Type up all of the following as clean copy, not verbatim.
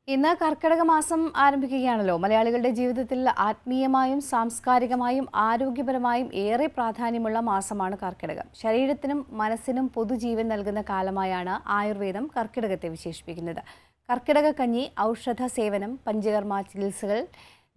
ഇന്ന് കർക്കിടക മാസം ആരംഭിക്കുകയാണല്ലോ. മലയാളികളുടെ ജീവിതത്തിൽ ആത്മീയമായും സാംസ്കാരികമായും ആരോഗ്യപരമായും ഏറെ പ്രാധാന്യമുള്ള മാസമാണ് കർക്കിടകം. ശരീരത്തിനും മനസ്സിനും പൊതുജീവൻ നൽകുന്ന കാലമായാണ് ആയുർവേദം കർക്കിടകത്തെ വിശേഷിപ്പിക്കുന്നത്. കർക്കിടക കഞ്ഞി, ഔഷധ സേവനം, പഞ്ചകർമ്മ ചികിത്സകൾ,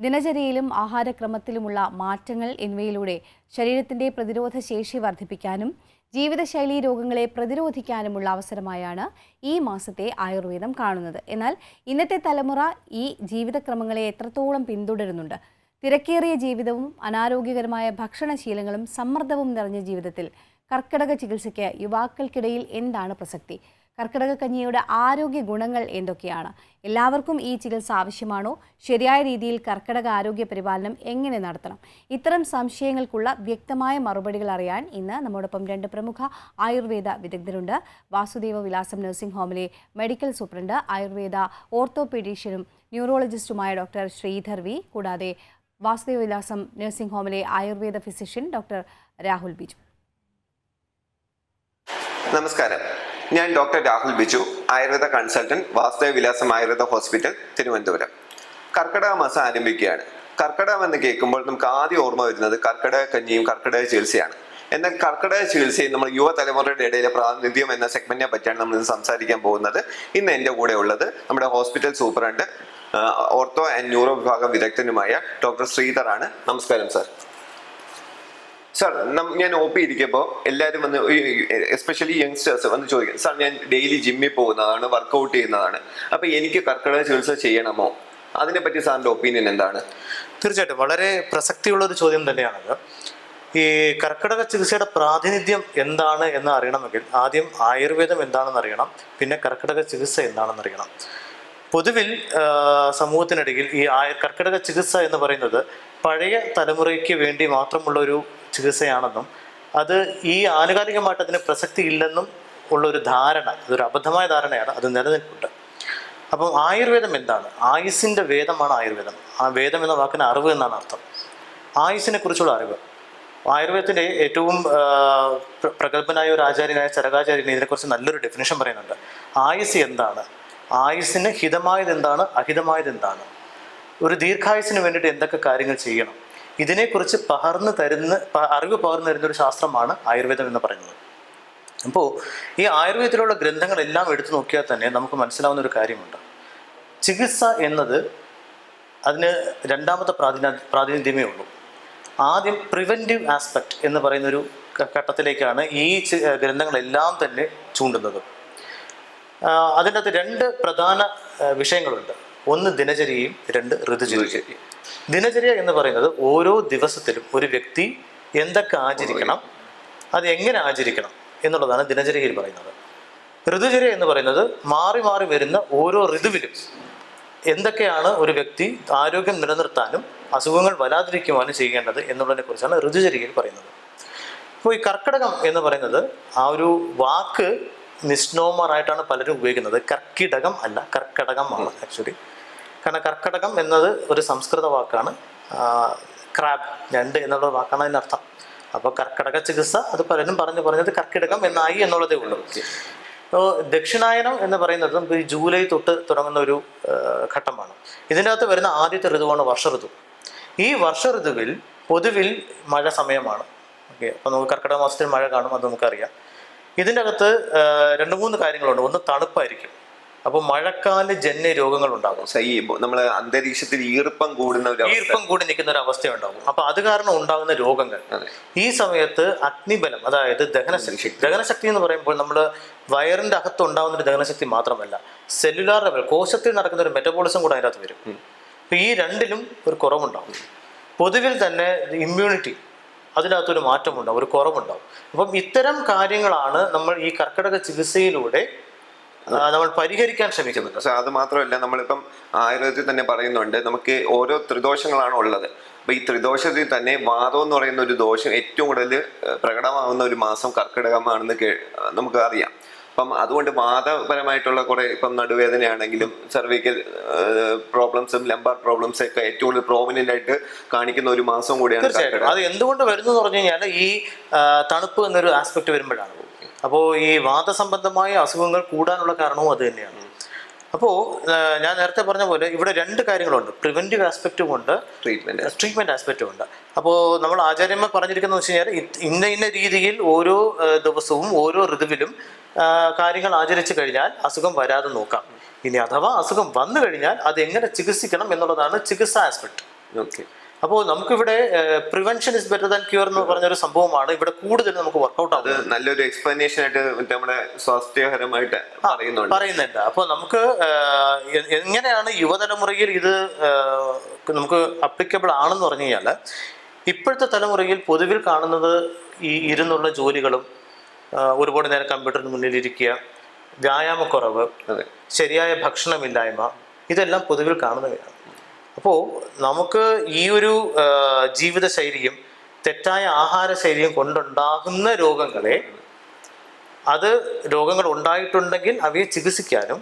ദിനചര്യയിലും ആഹാരക്രമത്തിലുമുള്ള മാറ്റങ്ങൾ എന്നിവയിലൂടെ ശരീരത്തിന്റെ പ്രതിരോധ ശേഷി വർദ്ധിപ്പിക്കാനും ജീവിതശൈലീ രോഗങ്ങളെ പ്രതിരോധിക്കാനുമുള്ള അവസരമായാണ് ഈ മാസത്തെ ആയുർവേദം കാണുന്നത്. എന്നാൽ ഇന്നത്തെ തലമുറ ഈ ജീവിതക്രമങ്ങളെ എത്രത്തോളം പിന്തുടരുന്നുണ്ട്? തിരക്കേറിയ ജീവിതവും അനാരോഗ്യകരമായ ഭക്ഷണശീലങ്ങളും സമ്മർദ്ദവും നിറഞ്ഞ ജീവിതത്തിൽ കർക്കിടക ചികിത്സയ്ക്ക് യുവാക്കൾക്കിടയിൽ എന്താണ് പ്രസക്തി? കർക്കിടക കഞ്ഞിയുടെ ആരോഗ്യ ഗുണങ്ങൾ എന്തൊക്കെയാണ്? എല്ലാവർക്കും ഈ ചികിത്സ ആവശ്യമാണോ? ശരിയായ രീതിയിൽ കർക്കിടക ആരോഗ്യ പരിപാലനം എങ്ങനെ നടത്തണം? ഇത്തരം സംശയങ്ങൾക്കുള്ള വ്യക്തമായ മറുപടികൾ അറിയാൻ ഇന്ന് നമ്മോടൊപ്പം രണ്ട് പ്രമുഖ ആയുർവേദ വിദഗ്ധരുണ്ട്. വാസുദേവ വിലാസം നഴ്സിംഗ് ഹോമിലെ മെഡിക്കൽ സൂപ്രണ്ട്, ആയുർവേദ ഓർത്തോപീഡീഷ്യനും ന്യൂറോളജിസ്റ്റുമായ ഡോക്ടർ ശ്രീധർ വി, കൂടാതെ വാസുദേവ വിലാസം നഴ്സിംഗ് ഹോമിലെ ആയുർവേദ ഫിസിഷ്യൻ ഡോക്ടർ രാഹുൽ ബിജു. നമസ്കാരം, ഞാൻ doctor Rahul Biju, Ayurveda consultant, Vasudeva Vilasam Ayurveda hospital, Thiruvananthapuram. കർക്കിടക മാസം ആരംഭിക്കുകയാണ്. കർക്കിടകം എന്ന് കേൾക്കുമ്പോൾ നമുക്ക് ആദ്യം ഓർമ്മ വരുന്നത് കർക്കിടക കഞ്ഞിയും കർക്കിടക ചികിത്സയാണ്. എന്നാൽ കർക്കിടക ചികിത്സയിൽ നമ്മൾ യുവതലമുറയുടെ ഇടയിലെ പ്രാതിനിധ്യം എന്ന സെഗ്മെന്റിനെ പറ്റിയാണ് നമ്മൾ ഇന്ന് സംസാരിക്കാൻ പോകുന്നത്. ഇന്ന് എൻ്റെ കൂടെ ഉള്ളത് നമ്മുടെ hospital superintendent, ortho and neuro വിഭാഗം വിദഗ്ധനുമായ ഡോക്ടർ ശ്രീധർ ആണ്. നമസ്കാരം സർ. സാർ, ഞാൻ ഒ പി ഇരിക്കുമ്പോൾ എല്ലാവരും വന്ന്, എസ്പെഷ്യലി യങ്സ്റ്റേഴ്സ് വന്ന് ചോദിക്കും, സാർ ഞാൻ ഡെയിലി ജിമ്മിൽ പോകുന്നതാണ്, വർക്കൗട്ട് ചെയ്യുന്നതാണ്, അപ്പൊ എനിക്ക് കർക്കിടക ചികിത്സ ചെയ്യണമോ? അതിനെപ്പറ്റി സാറിന്റെ ഒപ്പീനിയൻ എന്താണ്? തീർച്ചയായിട്ടും വളരെ പ്രസക്തിയുള്ള ഒരു ചോദ്യം തന്നെയാണത്. ഈ കർക്കിടക ചികിത്സയുടെ പ്രാതിനിധ്യം എന്താണ് എന്ന് അറിയണമെങ്കിൽ ആദ്യം ആയുർവേദം എന്താണെന്ന് അറിയണം, പിന്നെ കർക്കിടക ചികിത്സ എന്താണെന്ന് അറിയണം. പൊതുവിൽ സമൂഹത്തിനിടയിൽ ഈ കർക്കിടക ചികിത്സ എന്ന് പറയുന്നത് പഴയ തലമുറയ്ക്ക് വേണ്ടി മാത്രമുള്ള ഒരു ചികിത്സയാണെന്നും അത് ഈ ആനുകാലികമായിട്ട് അതിന് പ്രസക്തി ഇല്ലെന്നും ഉള്ളൊരു ധാരണ, അതൊരു അബദ്ധമായ ധാരണയാണ്, അത് നിലനിൽപ്പുണ്ട്. അപ്പം ആയുർവേദം എന്താണ്? ആയുസ്സിൻ്റെ വേദമാണ് ആയുർവേദം. ആ വേദം എന്ന വാക്കിന് അറിവ് എന്നാണ് അർത്ഥം. ആയുസ്സിനെ കുറിച്ചുള്ള അറിവ്. ആയുർവേദത്തിൻ്റെ ഏറ്റവും പ്രഗത്ഭനായ ഒരു ആചാര്യനായ ചരകാചാര്യൻ ഇതിനെക്കുറിച്ച് നല്ലൊരു ഡെഫിനിഷൻ പറയുന്നുണ്ട്. ആയുസ് എന്താണ്? ആയുസ്സിന് ഹിതമായത് എന്താണ്, അഹിതമായത് എന്താണ്, ഒരു ദീർഘായുസിന് വേണ്ടിയിട്ട് എന്തൊക്കെ കാര്യങ്ങൾ ചെയ്യണം, ഇതിനെക്കുറിച്ച് അറിവ് പകർന്നു തരുന്ന ഒരു ശാസ്ത്രമാണ് ആയുർവേദം എന്ന് പറയുന്നത്. അപ്പോൾ ഈ ആയുർവേദത്തിലുള്ള ഗ്രന്ഥങ്ങളെല്ലാം എടുത്തു നോക്കിയാൽ തന്നെ നമുക്ക് മനസ്സിലാവുന്ന ഒരു കാര്യമുണ്ട്. ചികിത്സ എന്നത് അതിന് രണ്ടാമത്തെ പ്രാതിനിധ്യമേ ഉള്ളൂ. ആദ്യം പ്രിവെൻറ്റീവ് ആസ്പെക്റ്റ് എന്ന് പറയുന്നൊരു ഘട്ടത്തിലേക്കാണ് ഈ ഗ്രന്ഥങ്ങളെല്ലാം തന്നെ ചൂണ്ടുന്നത്. അതിൻ്റെ അകത്ത് രണ്ട് പ്രധാന വിഷയങ്ങളുണ്ട്. ഒന്ന് ദിനചര്യയും, രണ്ട് ഋതുചര്യയും. ദിനചര്യ എന്ന് പറയുന്നത് ഓരോ ദിവസത്തിലും ഒരു വ്യക്തി എന്തൊക്കെ ആചരിക്കണം, അത് എങ്ങനെ ആചരിക്കണം എന്നുള്ളതാണ് ദിനചര്യയിൽ പറയുന്നത്. ഋതുചര്യ എന്ന് പറയുന്നത് മാറി മാറി വരുന്ന ഓരോ ഋതുവിലും എന്തൊക്കെയാണ് ഒരു വ്യക്തി ആരോഗ്യം നിലനിർത്താനും അസുഖങ്ങൾ വരാതിരിക്കുവാനും ചെയ്യേണ്ടത് എന്നുള്ളതിനെ കുറിച്ചാണ് ഋതുചര്യയിൽ പറയുന്നത്. അപ്പോൾ ഈ കർക്കിടകം എന്ന് പറയുന്നത് ആ ഒരു വാക്ക് മിസ്നോമറായിട്ടാണ് പലരും ഉപയോഗിക്കുന്നത്. കർക്കിടകം അല്ല, കർക്കടകമാണ് ആക്ച്വലി. കാരണം കർക്കടകം എന്നത് ഒരു സംസ്കൃത വാക്കാണ്. ക്രാബ്, ഞണ്ട് എന്നുള്ള വാക്കാണ് അതിനർത്ഥം. അപ്പോൾ കർക്കടക ചികിത്സ അത് പലരും പറഞ്ഞത് കർക്കിടകം എന്നായി എന്നുള്ളതേ ഉള്ളൂ. അപ്പോൾ ദക്ഷിണായനം എന്ന് പറയുന്നത് നമുക്ക് ഈ ജൂലൈ തൊട്ട് തുടങ്ങുന്ന ഒരു ഘട്ടമാണ്. ഇതിൻ്റെ അകത്ത് വരുന്ന ആദ്യത്തെ ഋതുവാണ് വർഷ ഋതു. ഈ വർഷ ഋതുവിൽ പൊതുവിൽ മഴ സമയമാണ്. ഓക്കെ, അപ്പോൾ നമുക്ക് കർക്കിടക മാസത്തിൽ മഴ കാണും, അത് നമുക്കറിയാം. ഇതിൻ്റെ അകത്ത് രണ്ട് മൂന്ന് കാര്യങ്ങളുണ്ട്. ഒന്ന് തണുപ്പായിരിക്കും. അപ്പോൾ മഴക്കാല ജന്യ രോഗങ്ങൾ ഉണ്ടാകും. നമ്മൾ അന്തരീക്ഷത്തിൽ ഈർപ്പം കൂടി നിൽക്കുന്ന ഒരു അവസ്ഥ ഉണ്ടാകും. അപ്പൊ അത് കാരണം ഉണ്ടാകുന്ന രോഗങ്ങൾ. ഈ സമയത്ത് അഗ്നിബലം, അതായത് ദഹനശക്തി എന്ന് പറയുമ്പോൾ നമ്മൾ വയറിന്റെ അകത്ത് ഉണ്ടാകുന്ന ഒരു ദഹനശക്തി മാത്രമല്ല, സെല്ലുലാർ ലെവൽ, കോശത്തിൽ നടക്കുന്ന ഒരു മെറ്റബോളിസം കൂടെ അതിനകത്ത് വരും. അപ്പൊ ഈ രണ്ടിലും ഒരു കുറവുണ്ടാകും. പൊതുവിൽ തന്നെ ഇമ്മ്യൂണിറ്റി അതിനകത്തൊരു മാറ്റമുണ്ടാവും, ഒരു കുറവുണ്ടാവും. അപ്പം ഇത്തരം കാര്യങ്ങളാണ് നമ്മൾ ഈ കർക്കിടക ചികിത്സയിലൂടെ നമ്മൾ പരിഹരിക്കാൻ ശ്രമിക്കുന്നത്. അത് മാത്രമല്ല, നമ്മളിപ്പം ആയുർവേദത്തിൽ തന്നെ പറയുന്നുണ്ട് നമുക്ക് ഓരോ ത്രിദോഷങ്ങളാണ് ഉള്ളത്. അപ്പൊ ഈ ത്രിദോഷത്തിൽ തന്നെ വാദം എന്ന് പറയുന്ന ഒരു ദോഷം ഏറ്റവും കൂടുതൽ പ്രകടമാകുന്ന ഒരു മാസം കർക്കിടകമാണെന്ന് നമുക്ക് അറിയാം. അപ്പം അതുകൊണ്ട് വാദപരമായിട്ടുള്ള കുറെ, ഇപ്പം നടുവേദനയാണെങ്കിലും സർവൈക്കൽ പ്രോബ്ലംസും ലംബാർ പ്രോബ്ലംസും ഒക്കെ ഏറ്റവും കൂടുതൽ പ്രോമിനന്റ് ആയിട്ട് കാണിക്കുന്ന ഒരു മാസം കൂടിയാണ്. അത് എന്തുകൊണ്ട് വരുന്നു എന്ന് പറഞ്ഞു കഴിഞ്ഞാൽ ഈ തണുപ്പ് എന്നൊരു ആസ്പെക്ട് വരുമ്പോഴാണ്. അപ്പോൾ ഈ വാദസംബന്ധമായ അസുഖങ്ങൾ കൂടാനുള്ള കാരണവും അത് തന്നെയാണ്. അപ്പോൾ ഞാൻ നേരത്തെ പറഞ്ഞ പോലെ ഇവിടെ രണ്ട് കാര്യങ്ങളുണ്ട്, പ്രിവെന്റീവ് ആസ്പെക്റ്റും ഉണ്ട്, ട്രീറ്റ്മെന്റ് ആസ്പെക്റ്റും ഉണ്ട്. അപ്പോൾ നമ്മൾ ആചാര്യന്മാർ പറഞ്ഞിരിക്കുന്നത് വെച്ച് കഴിഞ്ഞാൽ ഇന്ന രീതിയിൽ ഓരോ ദിവസവും ഓരോ ഋതുവിലും കാര്യങ്ങൾ ആചരിച്ചു കഴിഞ്ഞാൽ അസുഖം വരാതെ നോക്കാം. ഇനി അഥവാ അസുഖം വന്നു കഴിഞ്ഞാൽ അത് എങ്ങനെ ചികിത്സിക്കണം എന്നുള്ളതാണ് ചികിത്സാ ആസ്പെക്ട്. ഓക്കെ. അപ്പോൾ നമുക്കിവിടെ prevention is better than cure എന്ന് പറഞ്ഞൊരു സംഭവമാണ് ഇവിടെ കൂടുതൽ നമുക്ക് വർക്ക്ഔട്ട് ആവുന്നത്. നല്ലൊരു എക്സ്പ്ലനേഷൻ ആയിട്ട് നമ്മുടെ സ്വാസ്ഥ്യകരമായിട്ട് പറയുന്നുണ്ട്. അപ്പോൾ നമുക്ക് എങ്ങനെയാണ് യുവതലമുറയിൽ ഇത് നമുക്ക് അപ്ലിക്കബിൾ ആണെന്ന് പറഞ്ഞു കഴിഞ്ഞാൽ, ഇപ്പോഴത്തെ തലമുറയിൽ പൊതുവിൽ കാണുന്നത് ഈ ഇരുന്നുള്ള ജോലികളും ഒരുപാട് നേരം കമ്പ്യൂട്ടറിന് മുന്നിലിരിക്കുക, വ്യായാമക്കുറവ്, ശരിയായ ഭക്ഷണമില്ലായ്മ, ഇതെല്ലാം പൊതുവിൽ കാണുന്നവയാണ്. അപ്പോൾ നമുക്ക് ഈ ഒരു ജീവിതശൈലിയും തെറ്റായ ആഹാരശൈലിയും കൊണ്ടുണ്ടാകുന്ന രോഗങ്ങൾ ഉണ്ടായിട്ടുണ്ടെങ്കിൽ അവയെ ചികിത്സിക്കാനും,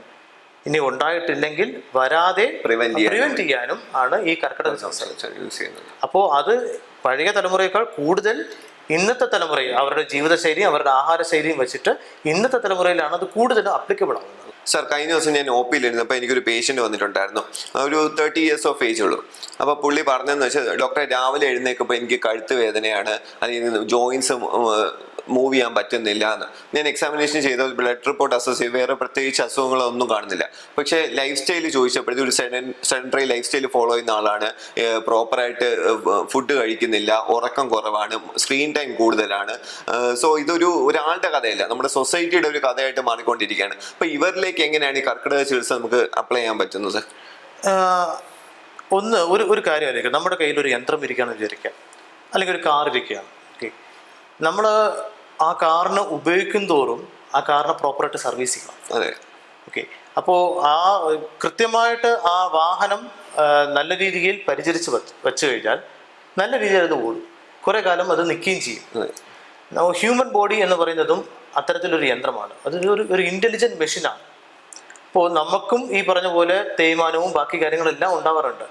ഇനി ഉണ്ടായിട്ടില്ലെങ്കിൽ വരാതെ പ്രിവെന്റ് ചെയ്യാനും ആണ് ഈ കർക്കിടക ചികിത്സ യൂസ് ചെയ്യുന്നത്. അപ്പോൾ അത് പഴയ തലമുറയേക്കാൾ കൂടുതൽ ഇന്നത്തെ തലമുറയിൽ അവരുടെ ജീവിതശൈലിയും അവരുടെ ആഹാരശൈലിയും വെച്ചിട്ട് ഇന്നത്തെ തലമുറയിലാണ് അത് കൂടുതൽ അപ്ലിക്കബിൾ ആവുന്നത്. സാർ, കഴിഞ്ഞ ദിവസം ഞാൻ OP യിലിരുന്നപ്പോൾ എനിക്കൊരു പേഷ്യൻ്റ് വന്നിട്ടുണ്ടായിരുന്നു. ഒരു 30 years ഓഫ് ഏജ് ഉള്ളൂ. അപ്പോൾ പുള്ളി പറഞ്ഞതെന്ന് വെച്ചാൽ, ഡോക്ടറെ രാവിലെ എഴുന്നേൽക്കുമ്പോൾ എനിക്ക് കഴുത്ത് വേദനയാണ്, അല്ലെങ്കിൽ ജോയിൻസ് മൂവ് ചെയ്യാൻ പറ്റുന്നില്ല എന്ന്. ഞാൻ എക്സാമിനേഷൻ ചെയ്ത ബ്ലഡ് റിപ്പോർട്ട് അസസ് ചെയ്ത് വേറെ പ്രത്യേകിച്ച് അസുഖങ്ങളൊന്നും കാണുന്നില്ല. പക്ഷേ ലൈഫ് സ്റ്റൈൽ ചോദിച്ചപ്പോഴത്തേക്ക് ഒരു സെഡൻറ്ററി ലൈഫ് സ്റ്റൈൽ ഫോളോ ചെയ്യുന്ന ആളാണ്, പ്രോപ്പറായിട്ട് ഫുഡ് കഴിക്കുന്നില്ല, ഉറക്കം കുറവാണ്, സ്ക്രീൻ ടൈം കൂടുതലാണ്. സോ ഇതൊരു ഒരാളുടെ കഥയല്ല, നമ്മുടെ സൊസൈറ്റിയുടെ ഒരു കഥയായിട്ട് മാറിക്കൊണ്ടിരിക്കുകയാണ്. അപ്പോൾ ഇവരിലേക്ക് എങ്ങനെയാണ് ഈ കർക്കിടക ചികിത്സ നമുക്ക് അപ്ലൈ ചെയ്യാൻ പറ്റുന്നത്? ഒരു കാര്യം ആയിരിക്കും, നമ്മുടെ കയ്യിൽ ഒരു യന്ത്രം ഇരിക്കുകയാണെന്ന് വിചാരിക്കാം, അല്ലെങ്കിൽ ഒരു കാർ ഇരിക്കുകയാണ്. ഓക്കെ, നമ്മൾ ആ കാറിന് ഉപയോഗിക്കും തോറും ആ കാറിന് പ്രോപ്പറായിട്ട് സർവീസ് ചെയ്യണം. അതെ. ഓക്കെ, അപ്പോൾ കൃത്യമായിട്ട് ആ വാഹനം നല്ല രീതിയിൽ പരിചരിച്ച് വെച്ച് കഴിഞ്ഞാൽ നല്ല രീതിയിൽ അത് ഓടും, കുറേ കാലം അത് നിൽക്കുകയും ചെയ്യും. ഹ്യൂമൻ ബോഡി എന്ന് പറയുന്നതും അത്തരത്തിലൊരു യന്ത്രമാണ്, അതൊരു ഇൻ്റലിജൻറ്റ് മെഷീനാണ്. അപ്പോൾ നമുക്കും ഈ പറഞ്ഞ പോലെ തേയ്മാനവും ബാക്കി കാര്യങ്ങളെല്ലാം ഉണ്ടാവാറുണ്ട്.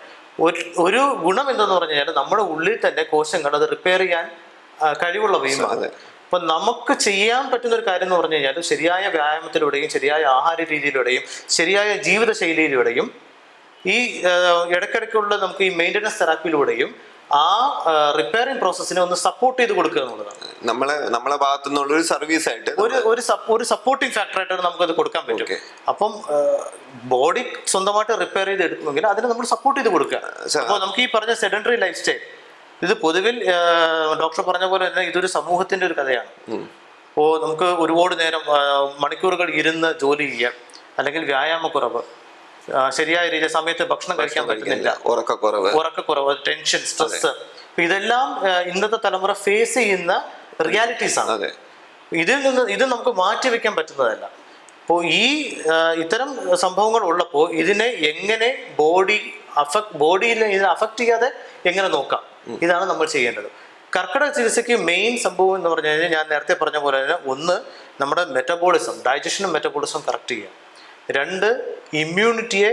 ഒരു ഗുണം എന്തെന്ന് പറഞ്ഞു കഴിഞ്ഞാൽ നമ്മുടെ ഉള്ളിൽ തന്നെ കോശങ്ങൾ അത് റിപ്പയർ ചെയ്യാൻ കഴിവുള്ളവയുമാണ്. അപ്പൊ നമുക്ക് ചെയ്യാൻ പറ്റുന്ന ഒരു കാര്യം എന്ന് പറഞ്ഞു കഴിഞ്ഞാൽ, ശരിയായ വ്യായാമത്തിലൂടെയും ശരിയായ ആഹാര രീതിയിലൂടെയും ശരിയായ ജീവിതശൈലിയിലൂടെയും ഈ ഇടയ്ക്കിടയ്ക്കുള്ള നമുക്ക് ഈ മെയിൻ്റനൻസ് തെറാപ്പിയിലൂടെയും ആ റിപ്പയറിംഗ് പ്രോസസ്സിനെ ഒന്ന് സപ്പോർട്ട് ചെയ്ത് കൊടുക്കുക എന്നുള്ളതാണ്. നമ്മളെ ഭാഗത്തു നിന്നുള്ള ഒരു സർവീസ് ആയിട്ട് ഒരു സപ്പോർട്ടിംഗ് ഫാക്ടറായിട്ട് നമുക്കത് കൊടുക്കാൻ പറ്റും. അപ്പം ബോഡി സ്വന്തമായിട്ട് റിപ്പയർ ചെയ്ത് എടുക്കുമെങ്കിൽ അതിനെ നമ്മൾ സപ്പോർട്ട് ചെയ്ത് കൊടുക്കുക. അപ്പോൾ നമുക്ക് ഈ പറഞ്ഞ സെഡൻറ്ററി ലൈഫ് സ്റ്റൈൽ, ഇത് പൊതുവിൽ ഡോക്ടർ പറഞ്ഞ പോലെ തന്നെ ഇതൊരു സമൂഹത്തിന്റെ ഒരു കഥയാണ്. അപ്പോൾ നമുക്ക് ഒരുപാട് നേരം മണിക്കൂറുകൾ ഇരുന്ന് ജോലി ചെയ്യാം, അല്ലെങ്കിൽ വ്യായാമക്കുറവ്, ശരിയായ രീതിയിൽ സമയത്ത് ഭക്ഷണം കഴിക്കാൻ പറ്റുന്നില്ല, ഉറക്കക്കുറവ്, ടെൻഷൻ, സ്ട്രെസ്, ഇതെല്ലാം ഇന്നത്തെ തലമുറ ഫേസ് ചെയ്യുന്ന റിയാലിറ്റീസ് ആണ്. ഇത് നമുക്ക് മാറ്റിവെക്കാൻ പറ്റുന്നതല്ല. അപ്പോൾ ഇത്തരം സംഭവങ്ങൾ ഉള്ളപ്പോൾ ഇതിനെ എങ്ങനെ ബോഡിയിൽ ഇത് അഫക്റ്റ് ചെയ്യാതെ എങ്ങനെ നോക്കാം, ഇതാണ് നമ്മൾ ചെയ്യേണ്ടത്. കർക്കിടക ചികിത്സയ്ക്ക് മെയിൻ സംഭവം എന്ന് പറഞ്ഞു കഴിഞ്ഞാൽ, ഞാൻ നേരത്തെ പറഞ്ഞ പോലെ തന്നെ, ഒന്ന് നമ്മുടെ മെറ്റബോളിസം, ഡൈജഷനും മെറ്റബോളിസം കറക്റ്റ് ചെയ്യുക. 2, ഇമ്മ്യൂണിറ്റിയെ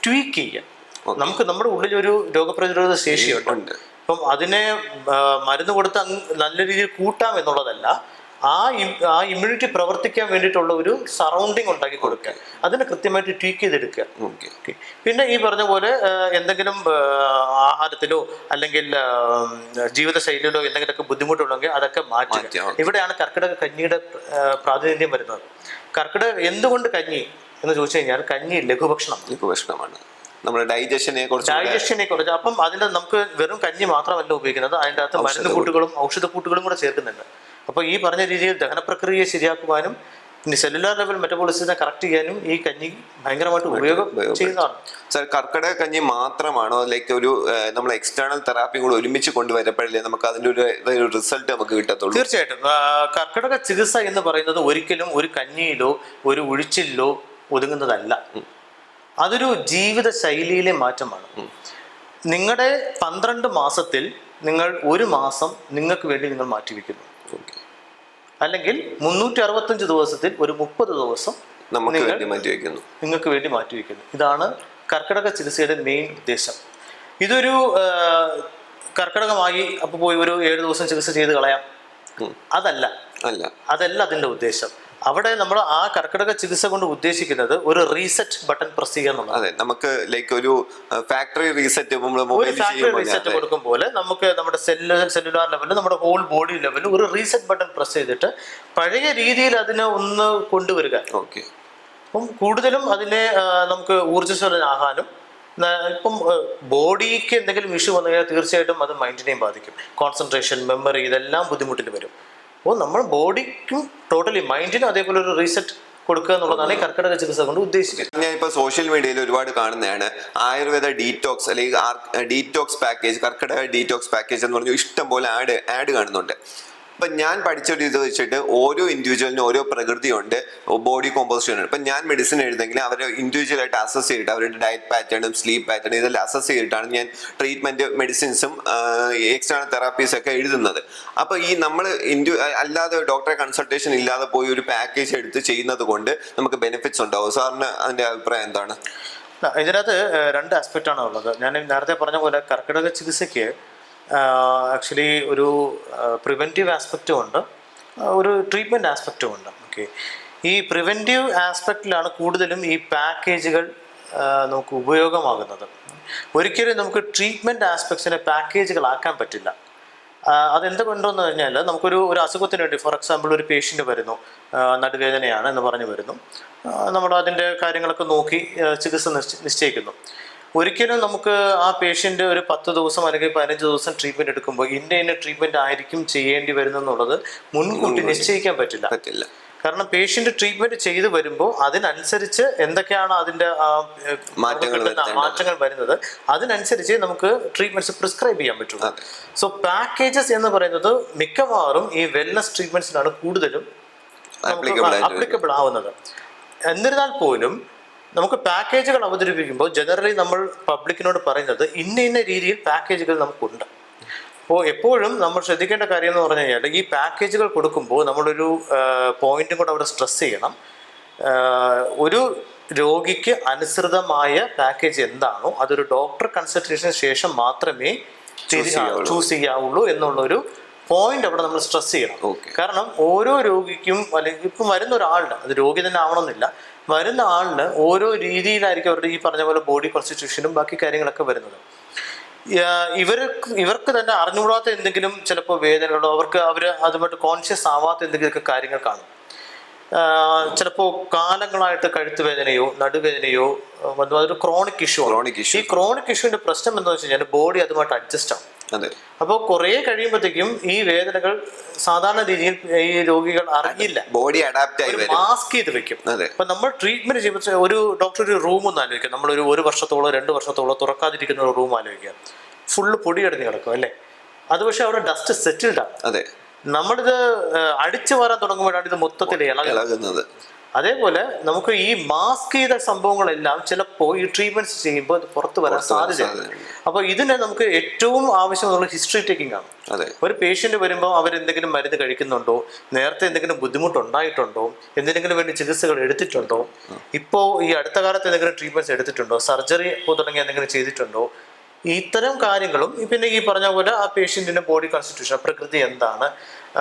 ട്വീക്ക് ചെയ്യുക. നമുക്ക് നമ്മുടെ ഉള്ളിൽ ഒരു രോഗപ്രതിരോധ ശേഷിയുണ്ട്. അപ്പം അതിനെ മരുന്ന് കൊടുത്ത് നല്ല രീതിയിൽ കൂട്ടാം എന്നുള്ളതല്ല, ആ ഇമ്മ്യൂണിറ്റി പ്രവർത്തിക്കാൻ വേണ്ടിയിട്ടുള്ള ഒരു സറൗണ്ടിങ് ഉണ്ടാക്കി കൊടുക്കുക, അതിനെ കൃത്യമായിട്ട് ട്വീക്ക് ചെയ്തെടുക്കുക. പിന്നെ ഈ പറഞ്ഞ പോലെ എന്തെങ്കിലും ആഹാരത്തിലോ അല്ലെങ്കിൽ ജീവിതശൈലിയിലോ എന്തെങ്കിലുമൊക്കെ ബുദ്ധിമുട്ടുണ്ടെങ്കിൽ അതൊക്കെ മാറ്റുക. ഇവിടെയാണ് കർക്കിടക കഞ്ഞിയുടെ പ്രാതിനിധ്യം വരുന്നത്. എന്തുകൊണ്ട് കഞ്ഞി എന്ന് ചോദിച്ചു കഴിഞ്ഞാൽ, കഞ്ഞി ലഘുഭക്ഷണമാണ്. നമ്മുടെ ഡൈജഷനെ കുറിച്ച്. അപ്പം അതിൻ്റെ നമുക്ക് വെറും കഞ്ഞി മാത്രമല്ല ഉപയോഗിക്കുന്നത്, അതിൻ്റെ അകത്ത് മരുന്ന് കൂട്ടുകളും ഔഷധ കൂട്ടുകളും കൂടെ ചേർക്കുന്നുണ്ട്. അപ്പോൾ ഈ പറഞ്ഞ രീതിയിൽ ദഹന പ്രക്രിയയെ ശരിയാക്കുവാനും ഇനി സെല്ലുലാർ ലെവൽ മെറ്റബോളിസത്തിനെ കറക്റ്റ് ചെയ്യാനും ഈ കഞ്ഞി ഭയങ്കരമായിട്ട് ഉപയോഗം ചെയ്യുന്നതാണ്. സാർ, കർക്കിടക കഞ്ഞി മാത്രമാണോ, ലൈക്ക് ഒരു നമ്മൾ എക്സ്റ്റേണൽ തെറാപ്പി കൂടെ ഒരുമിച്ച് കൊണ്ടുവരപ്പോഴല്ലേ നമുക്ക് അതിൻ്റെ ഒരു റിസൾട്ട് നമുക്ക് കിട്ടത്തുള്ളൂ? തീർച്ചയായിട്ടും. കർക്കിടക ചികിത്സ എന്ന് പറയുന്നത് ഒരിക്കലും ഒരു കഞ്ഞിയിലോ ഒരു ഒഴിച്ചിലോ ഒതുങ്ങുന്നതല്ല. അതൊരു ജീവിത ശൈലിയിലെ മാറ്റമാണ്. നിങ്ങളുടെ 12 മാസത്തിൽ നിങ്ങൾ 1 മാസം നിങ്ങൾക്ക് വേണ്ടി നിങ്ങൾ മാറ്റിവെക്കുന്നു, അല്ലെങ്കിൽ 365 ദിവസത്തിൽ ഒരു 30 ദിവസം നിങ്ങൾക്ക് വേണ്ടി മാറ്റിവെക്കുന്നു. ഇതാണ് കർക്കിടക ചികിത്സയുടെ മെയിൻ ഉദ്ദേശം. ഇതൊരു കർക്കിടകമായി അപ്പോൾ പോയി ഒരു 7 ദിവസം ചികിത്സ ചെയ്ത് കളയാം, അതല്ല അതിൻ്റെ ഉദ്ദേശം. അവിടെ നമ്മൾ ആ കർക്കിടക ചികിത്സ കൊണ്ട് ഉദ്ദേശിക്കുന്നത് ഒരു റീസെറ്റ് ബട്ടൺ പ്രസ് ചെയ്യുക എന്നുള്ളത്. അതെ, നമുക്ക് ലൈക്ക് ഒരു ഫാക്ടറി റീസെറ്റ് ഒരു ഫാക്ടറി റീസെറ്റ് കൊടുക്കും പോലെ നമുക്ക് നമ്മുടെ സെല്ലുലാർ ലെവലിൽ നമ്മുടെ ഹോൾ ബോഡി ലെവലിൽ ഒരു റീസെറ്റ് ബട്ടൺ പ്രസ് ചെയ്തിട്ട് പഴയ രീതിയിൽ അതിനെ ഒന്ന് കൊണ്ടുവരിക. ഓക്കെ. അപ്പം കൂടുതലും അതിനെ നമുക്ക് ഊർജ്ജസ്വലനാകാനും, ഇപ്പം ബോഡിക്ക് എന്തെങ്കിലും ഇഷ്യൂ വന്നു കഴിഞ്ഞാൽ തീർച്ചയായിട്ടും അത് മൈൻഡിനെയും ബാധിക്കും. കോൺസെൻട്രേഷൻ, മെമ്മറി, ഇതെല്ലാം ബുദ്ധിമുട്ടിൽ വരും. അപ്പോൾ നമ്മൾ ബോഡിക്കും ടോട്ടലി മൈൻഡിനും അതേപോലെ ഒരു റീസെറ്റ് കൊടുക്കുക എന്നുള്ളതാണ് ഈ കർക്കിടക ചികിത്സ കൊണ്ട് ഉദ്ദേശിക്കുന്നത്. ഞാൻ ഇപ്പൊ സോഷ്യൽ മീഡിയയിൽ ഒരുപാട് കാണുന്നതാണ് ആയുർവേദ ഡീറ്റോക്സ് അല്ലെങ്കിൽ ഡീറ്റോക്സ് പാക്കേജ്, കർക്കിടക ഡീറ്റോക്സ് പാക്കേജ് എന്ന് പറഞ്ഞു ഇഷ്ടം പോലെ ആഡ് കാണുന്നുണ്ട്. ഇപ്പം ഞാൻ പഠിച്ചൊരു ഇത് വെച്ചിട്ട് ഓരോ ഇൻഡിവിജ്വലിനും ഓരോ പ്രകൃതിയുണ്ട്, ബോഡി കോമ്പോസിഷൻ ഉണ്ട്. ഇപ്പം ഞാൻ മെഡിസിൻ എഴുതെങ്കിൽ അവരെ ഇൻഡിവിജ്വലായിട്ട് അസസ് ചെയ്തിട്ട് അവരുടെ ഡയറ്റ് പാറ്റേണും സ്ലീപ്പ് പാറ്റേണും ഇതെല്ലാം അസസ് ചെയ്തിട്ടാണ് ഞാൻ ട്രീറ്റ്മെൻറ്റ് മെഡിസിൻസും എക്സ്റ്റേണൽ തെറാപ്പീസ് ഒക്കെ എഴുതുന്നത്. അപ്പോൾ ഈ നമ്മൾ അല്ലാതെ ഡോക്ടറെ കൺസൾട്ടേഷൻ ഇല്ലാതെ പോയി ഒരു പാക്കേജ് എടുത്ത് ചെയ്യുന്നത് കൊണ്ട് നമുക്ക് ബെനിഫിറ്റ്സ് ഉണ്ടാവും. സാറിന് അതിൻ്റെ അഭിപ്രായം എന്താണ്? ഇതിനകത്ത് രണ്ട് ആസ്പെക്റ്റാണ് ഉള്ളത്. ഞാൻ നേരത്തെ പറഞ്ഞ പോലെ കർക്കിടക ചികിത്സയ്ക്ക് ആക്ച്വലി ഒരു പ്രിവെൻറ്റീവ് ആസ്പെക്റ്റും ഉണ്ട്, ഒരു ട്രീറ്റ്മെൻറ്റ് ആസ്പെക്റ്റും ഉണ്ട്. ഓക്കെ, ഈ പ്രിവെൻറ്റീവ് ആസ്പെക്റ്റിലാണ് കൂടുതലും ഈ പാക്കേജുകൾ നമുക്ക് ഉപയോഗമാകുന്നത്. ഒരിക്കലും നമുക്ക് ട്രീറ്റ്മെൻറ്റ് ആസ്പെക്ട്സിനെ പാക്കേജുകളാക്കാൻ പറ്റില്ല. അതെന്തുകൊണ്ടെന്ന് കഴിഞ്ഞാൽ നമുക്കൊരു അസുഖത്തിന് വേണ്ടി, ഫോർ എക്സാമ്പിൾ ഒരു പേഷ്യൻ്റ് വരുന്നു, നടുവേദനയാണ് എന്ന് പറഞ്ഞു വരുന്നു, നമ്മൾ അതിൻ്റെ കാര്യങ്ങളൊക്കെ നോക്കി ചികിത്സ നിശ്ചയിക്കുന്നു. ഒരിക്കലും നമുക്ക് ആ പേഷ്യൻ്റ് ഒരു 10 ദിവസം അല്ലെങ്കിൽ 15 ദിവസം ട്രീറ്റ്മെൻറ്റ് എടുക്കുമ്പോൾ ഇന്ന ട്രീറ്റ്മെൻറ്റ് ആയിരിക്കും ചെയ്യേണ്ടി വരുന്നെന്നുള്ളത് മുൻകൂട്ടി നിശ്ചയിക്കാൻ പറ്റില്ല. കാരണം പേഷ്യൻ്റ് ട്രീറ്റ്മെൻറ്റ് ചെയ്ത് വരുമ്പോൾ അതിനനുസരിച്ച് എന്തൊക്കെയാണ് അതിൻ്റെ മാറ്റങ്ങൾ വരുന്നത്, അതിനനുസരിച്ച് നമുക്ക് ട്രീറ്റ്മെൻറ്റ്സ് പ്രിസ്ക്രൈബ് ചെയ്യാൻ പറ്റുള്ളൂ. സോ പാക്കേജസ് എന്ന് പറയുന്നത് മിക്കവാറും ഈ വെൽനസ് ട്രീറ്റ്മെൻറ്റ്സിനാണ് കൂടുതലും ആപ്ലിക്കബിൾ ആവുന്നത്. എന്നിരുന്നാൽ പോലും നമുക്ക് പാക്കേജുകൾ അവതരിപ്പിക്കുമ്പോൾ ജനറലി നമ്മൾ പബ്ലിക്കിനോട് പറയുന്നത് ഇന്ന രീതിയിൽ പാക്കേജുകൾ നമുക്കുണ്ട്. അപ്പോൾ എപ്പോഴും നമ്മൾ ശ്രദ്ധിക്കേണ്ട കാര്യം എന്ന് പറഞ്ഞു കഴിഞ്ഞാൽ ഈ പാക്കേജുകൾ കൊടുക്കുമ്പോൾ നമ്മളൊരു പോയിന്റും കൂടെ അവിടെ സ്ട്രെസ് ചെയ്യണം. ഒരു രോഗിക്ക് അനുസൃതമായ പാക്കേജ് എന്താണോ അതൊരു ഡോക്ടർ കൺസൾട്ടേഷന് ശേഷം മാത്രമേ ചൂസ് ചെയ്യാവുള്ളൂ എന്നുള്ളൊരു പോയിന്റ് അവിടെ നമ്മൾ സ്ട്രെസ് ചെയ്യണം. കാരണം ഓരോ രോഗിക്കും, അല്ലെങ്കിൽ ഇപ്പം വരുന്ന ഒരാളുടെ, അത് രോഗി തന്നെ ആവണമെന്നില്ല, വരുന്ന ആളിന് ഓരോ രീതിയിലായിരിക്കും അവരുടെ ഈ പറഞ്ഞ പോലെ ബോഡി കോൺസ്റ്റിറ്റ്യൂഷനും ബാക്കി കാര്യങ്ങളൊക്കെ വരുന്നത്. ഇവർക്ക് തന്നെ അറിഞ്ഞുകൂടാത്ത എന്തെങ്കിലും ചിലപ്പോൾ വേദനകളോ അവർ അതുമായിട്ട് കോൺഷ്യസ് ആവാത്ത എന്തെങ്കിലുമൊക്കെ കാര്യങ്ങൾ കാണും. ചിലപ്പോൾ കാലങ്ങളായിട്ട് കഴുത്ത് വേദനയോ നടുവേദനയോ അതൊരു ക്രോണിക് ഇഷ്യൂ. ഈ ക്രോണിക് ഇഷ്യൂവിന്റെ പ്രശ്നം എന്താണെന്ന് വെച്ച് കഴിഞ്ഞാൽ ബോഡി അതുമായിട്ട് അഡ്ജസ്റ്റ് ആവും. അപ്പോൾ കുറെ കഴിയുമ്പോഴത്തേക്കും ഈ വേദനകൾ സാധാരണ രീതിയിൽ ഈ രോഗികൾ അറിയില്ല, ബോഡി അഡാപ്റ്റ് ആയി മാസ്ക് ചെയ്ത് വെക്കും. അപ്പൊ നമ്മൾ ട്രീറ്റ്മെന്റ് ചെയ്യുമ്പോൾ ഒരു ഡോക്ടർ ഒരു റൂം ഒന്ന് ആലോചിക്കാം, നമ്മളൊരു 1 വർഷത്തോളം 2 വർഷത്തോളം തുറക്കാതിരിക്കുന്ന ഒരു റൂം ആലോചിക്കാം, ഫുള്ള് പൊടിയടഞ്ഞ് കിടക്കും അല്ലേ. അത് പക്ഷെ അവിടെ ഡസ്റ്റ് സെറ്റിൽഡ് ആണ്. നമ്മളിത് അടിച്ചു വരാൻ തുടങ്ങുമ്പോഴാണ് ഇത് മൊത്തത്തിൽ ഇളകുന്നത്. അതേപോലെ നമുക്ക് ഈ മാസ്ക് ചെയ്ത സംഭവങ്ങളെല്ലാം ചിലപ്പോൾ ഈ ട്രീറ്റ്മെന്റ്സ് ചെയ്യുമ്പോൾ അത് പുറത്തു വരാൻ സാധ്യതയുണ്ട്. അപ്പോൾ ഇതിന് നമുക്ക് ഏറ്റവും ആവശ്യമുള്ള ഹിസ്റ്ററി ടേക്കിംഗ് ആണ്. ഒരു പേഷ്യന്റ് വരുമ്പോൾ അവരെന്തെങ്കിലും മരുന്ന് കഴിക്കുന്നുണ്ടോ, നേരത്തെ എന്തെങ്കിലും ബുദ്ധിമുട്ടുണ്ടായിട്ടുണ്ടോ, എന്തിനെങ്കിലും വേണ്ടി ചികിത്സകൾ എടുത്തിട്ടുണ്ടോ, ഇപ്പോൾ ഈ അടുത്ത കാലത്ത് എന്തെങ്കിലും ട്രീറ്റ്മെന്റ്സ് എടുത്തിട്ടുണ്ടോ, സർജറി തുടങ്ങി എന്തെങ്കിലും ചെയ്തിട്ടുണ്ടോ, ഇത്തരം കാര്യങ്ങളും പിന്നെ ഈ പറഞ്ഞ പോലെ ആ പേഷ്യന്റിന്റെ ബോഡി കോൺസ്റ്റിറ്റ്യൂഷൻ, പ്രകൃതി എന്താണ്,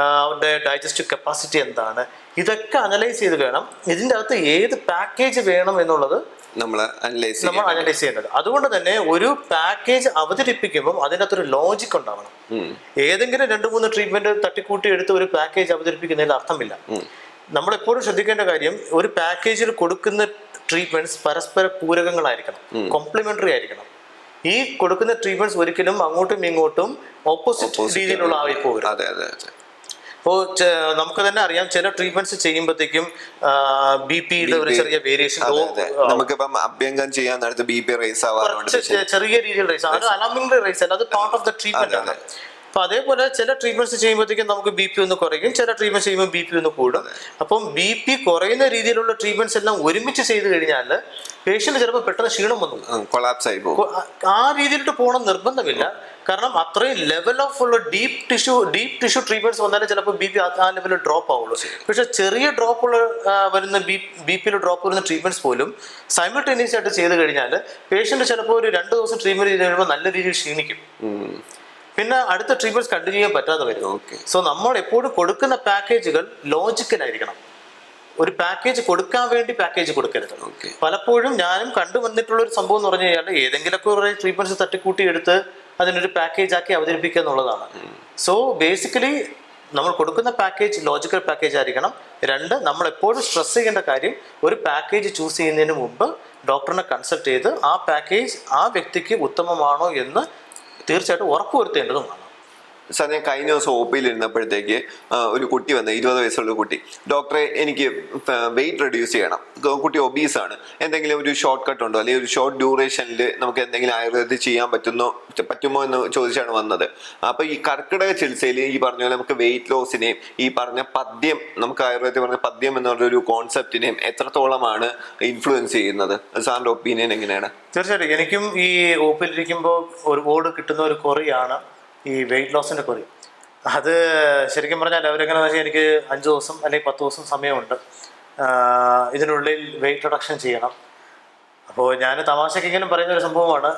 അവരുടെ ഡൈജസ്റ്റീവ് കപ്പാസിറ്റി എന്താണ്, ഇതൊക്കെ അനലൈസ് ചെയ്ത് വേണം ഇതിൻ്റെ അകത്ത് ഏത് പാക്കേജ് വേണം എന്നുള്ളത് നമ്മൾ അനലൈസ് ചെയ്യേണ്ടത്. അതുകൊണ്ട് തന്നെ ഒരു പാക്കേജ് അവതരിപ്പിക്കുമ്പോൾ അതിനകത്തൊരു ലോജിക് ഉണ്ടാവണം. ഏതെങ്കിലും 2-3 ട്രീറ്റ്മെന്റ് തട്ടിക്കൂട്ടി എടുത്ത് ഒരു പാക്കേജ് അവതരിപ്പിക്കുന്നതിൽ അർത്ഥമില്ല. നമ്മളെപ്പോഴും ശ്രദ്ധിക്കേണ്ട കാര്യം, ഒരു പാക്കേജിൽ കൊടുക്കുന്ന ട്രീറ്റ്മെന്റ്സ് പരസ്പര പൂരകങ്ങളായിരിക്കണം, കോംപ്ലിമെന്ററി ആയിരിക്കണം. ഈ കൊടുക്കുന്ന ട്രീറ്റ്മെന്റ്സ് ഒരിക്കലും അങ്ങോട്ടും ഇങ്ങോട്ടും ഓപ്പോസിറ്റ് രീതിയിലുള്ള ആയി പോകരുത്. ഇപ്പോൾ നമുക്ക് തന്നെ അറിയാം, ചില ട്രീറ്റ്മെന്റ്സ് ചെയ്യുമ്പോഴത്തേക്കും BP-യുടെ ഒരു ചെറിയ വേരിയേഷൻ, നമുക്കിപ്പം അഭ്യംഗം ചെയ്യാൻ നേരത്തെ BP റൈസ് ആവാറുണ്ട്, ചെറിയ രീതിയിൽ റൈസ്, അത് അലാർമിംഗ് റൈസ് അല്ല, അത് പാർട്ട് ഓഫ് ദ ട്രീറ്റ്മെന്റ് ആണ്. അപ്പൊ അതേപോലെ ചില ട്രീറ്റ്മെന്റ്സ് ചെയ്യുമ്പോഴത്തേക്കും നമുക്ക് BP ഒന്ന് കുറയും, ചില ട്രീറ്റ്മെന്റ് ചെയ്യുമ്പോൾ BP ഒന്ന് കൂടും. അപ്പം BP കുറയുന്ന രീതിയിലുള്ള ട്രീറ്റ്മെന്റ്സ് എല്ലാം ഒരുമിച്ച് ചെയ്ത് കഴിഞ്ഞാൽ പേഷ്യന്റ് ചിലപ്പോൾ പെട്ടെന്ന് ക്ഷീണം വന്നു കൊളാപ്സ് ആയി പോകും. ആ രീതിയിലോട്ട് പോകണം നിർബന്ധമില്ല. കാരണം അത്രയും ലെവൽ ഓഫ് ഉള്ള ഡീപ് ടിഷ്യൂ ട്രീറ്റ്മെന്റ്സ് വന്നാലും ചിലപ്പോൾ BP ആ ലെവലിൽ ഡ്രോപ്പ് ആവുള്ളൂ. പക്ഷെ ചെറിയ ഡ്രോപ്പുള്ള വരുന്ന BP-യിൽ ഡ്രോപ്പ് വരുന്ന ട്രീറ്റ്മെന്റ്സ് പോലും സൈമിൾട്ടേനിയസ് ആയിട്ട് ചെയ്ത് കഴിഞ്ഞാൽ പേഷ്യന്റ് ചിലപ്പോൾ ഒരു 2 ദിവസം ട്രീറ്റ്മെന്റ് ചെയ്ത് കഴിയുമ്പോൾ നല്ല രീതിയിൽ ക്ഷീണിക്കും, പിന്നെ അടുത്ത ട്രീറ്റ്മെന്റ്സ് കണ്ടിന്യൂ ചെയ്യാൻ പറ്റാതെ വരും. സോ നമ്മൾ എപ്പോഴും കൊടുക്കുന്ന പാക്കേജുകൾ ലോജിക്കലായിരിക്കണം. ഒരു പാക്കേജ് കൊടുക്കാൻ വേണ്ടി പാക്കേജ് കൊടുക്കരുത്. Okay. പലപ്പോഴും ഞാനും കണ്ടുവന്നിട്ടുള്ള ഒരു സംഭവം എന്ന് പറഞ്ഞു കഴിഞ്ഞാൽ ഏതെങ്കിലുമൊക്കെ ഒരു ട്രീറ്റ്മെന്റ്സ് തട്ടിക്കൂട്ടി എടുത്ത് അതിനൊരു പാക്കേജ് ആക്കി അവതരിപ്പിക്കുക എന്നുള്ളതാണ്. സോ ബേസിക്കലി നമ്മൾ കൊടുക്കുന്ന പാക്കേജ് ലോജിക്കൽ പാക്കേജ് ആയിരിക്കണം. രണ്ട്, നമ്മൾ എപ്പോഴും സ്ട്രെസ് ചെയ്യേണ്ട കാര്യം ഒരു പാക്കേജ് ചൂസ് ചെയ്യുന്നതിന് മുമ്പ് ഡോക്ടറിനെ കൺസൾട്ട് ചെയ്ത് ആ പാക്കേജ് ആ വ്യക്തിക്ക് ഉത്തമമാണോ എന്ന് തീർച്ചയായിട്ടും ഉറപ്പുവരുത്തേണ്ടതുമാണ്. സാർ, ഞാൻ കഴിഞ്ഞ ദിവസം OP-യിൽ ഇരുന്നപ്പോഴത്തേക്ക് ഒരു കുട്ടി വന്ന് 20 വയസ്സുള്ള കുട്ടി, ഡോക്ടറെ എനിക്ക് വെയിറ്റ് റെഡ്യൂസ് ചെയ്യണം, കുട്ടി ഒബീസ് ആണ്, എന്തെങ്കിലും ഒരു ഷോർട്ട് കട്ട് ഉണ്ടോ, അല്ലെങ്കിൽ ഒരു ഷോർട്ട് ഡ്യൂറേഷനിൽ നമുക്ക് എന്തെങ്കിലും ആയുർവേദത്തിൽ ചെയ്യാൻ പറ്റുമോ എന്ന് ചോദിച്ചാണ് വന്നത്. അപ്പൊ ഈ കർക്കിടക ചികിത്സയിൽ ഈ പറഞ്ഞ പോലെ നമുക്ക് വെയിറ്റ് ലോസിനെയും ഈ പറഞ്ഞ പദ്യം, നമുക്ക് ആയുർവേദത്തിൽ പറഞ്ഞ പദ്യം എന്നുള്ളൊരു കോൺസെപ്റ്റിനെയും എത്രത്തോളമാണ് ഇൻഫ്ലുവൻസ് ചെയ്യുന്നത്? സാറിന്റെ ഒപ്പീനിയൻ എങ്ങനെയാണ്? തീർച്ചയായിട്ടും എനിക്കും ഈ OP-യിലിരിക്കുമ്പോൾ ഒരുപാട് കിട്ടുന്ന ഒരു കുറയാണ് ഈ വെയിറ്റ് ലോസിന്റെ കുറി. അത് ശരിക്കും പറഞ്ഞാൽ അവരെങ്ങനെയാണെന്ന് വെച്ചാൽ എനിക്ക് 5 ദിവസം അല്ലെങ്കിൽ 10 ദിവസം സമയമുണ്ട്, ഇതിനുള്ളിൽ വെയിറ്റ് റിഡക്ഷൻ ചെയ്യണം. അപ്പോൾ ഞാൻ തമാശക്കെങ്കിലും പറയുന്ന ഒരു സംഭവമാണ്,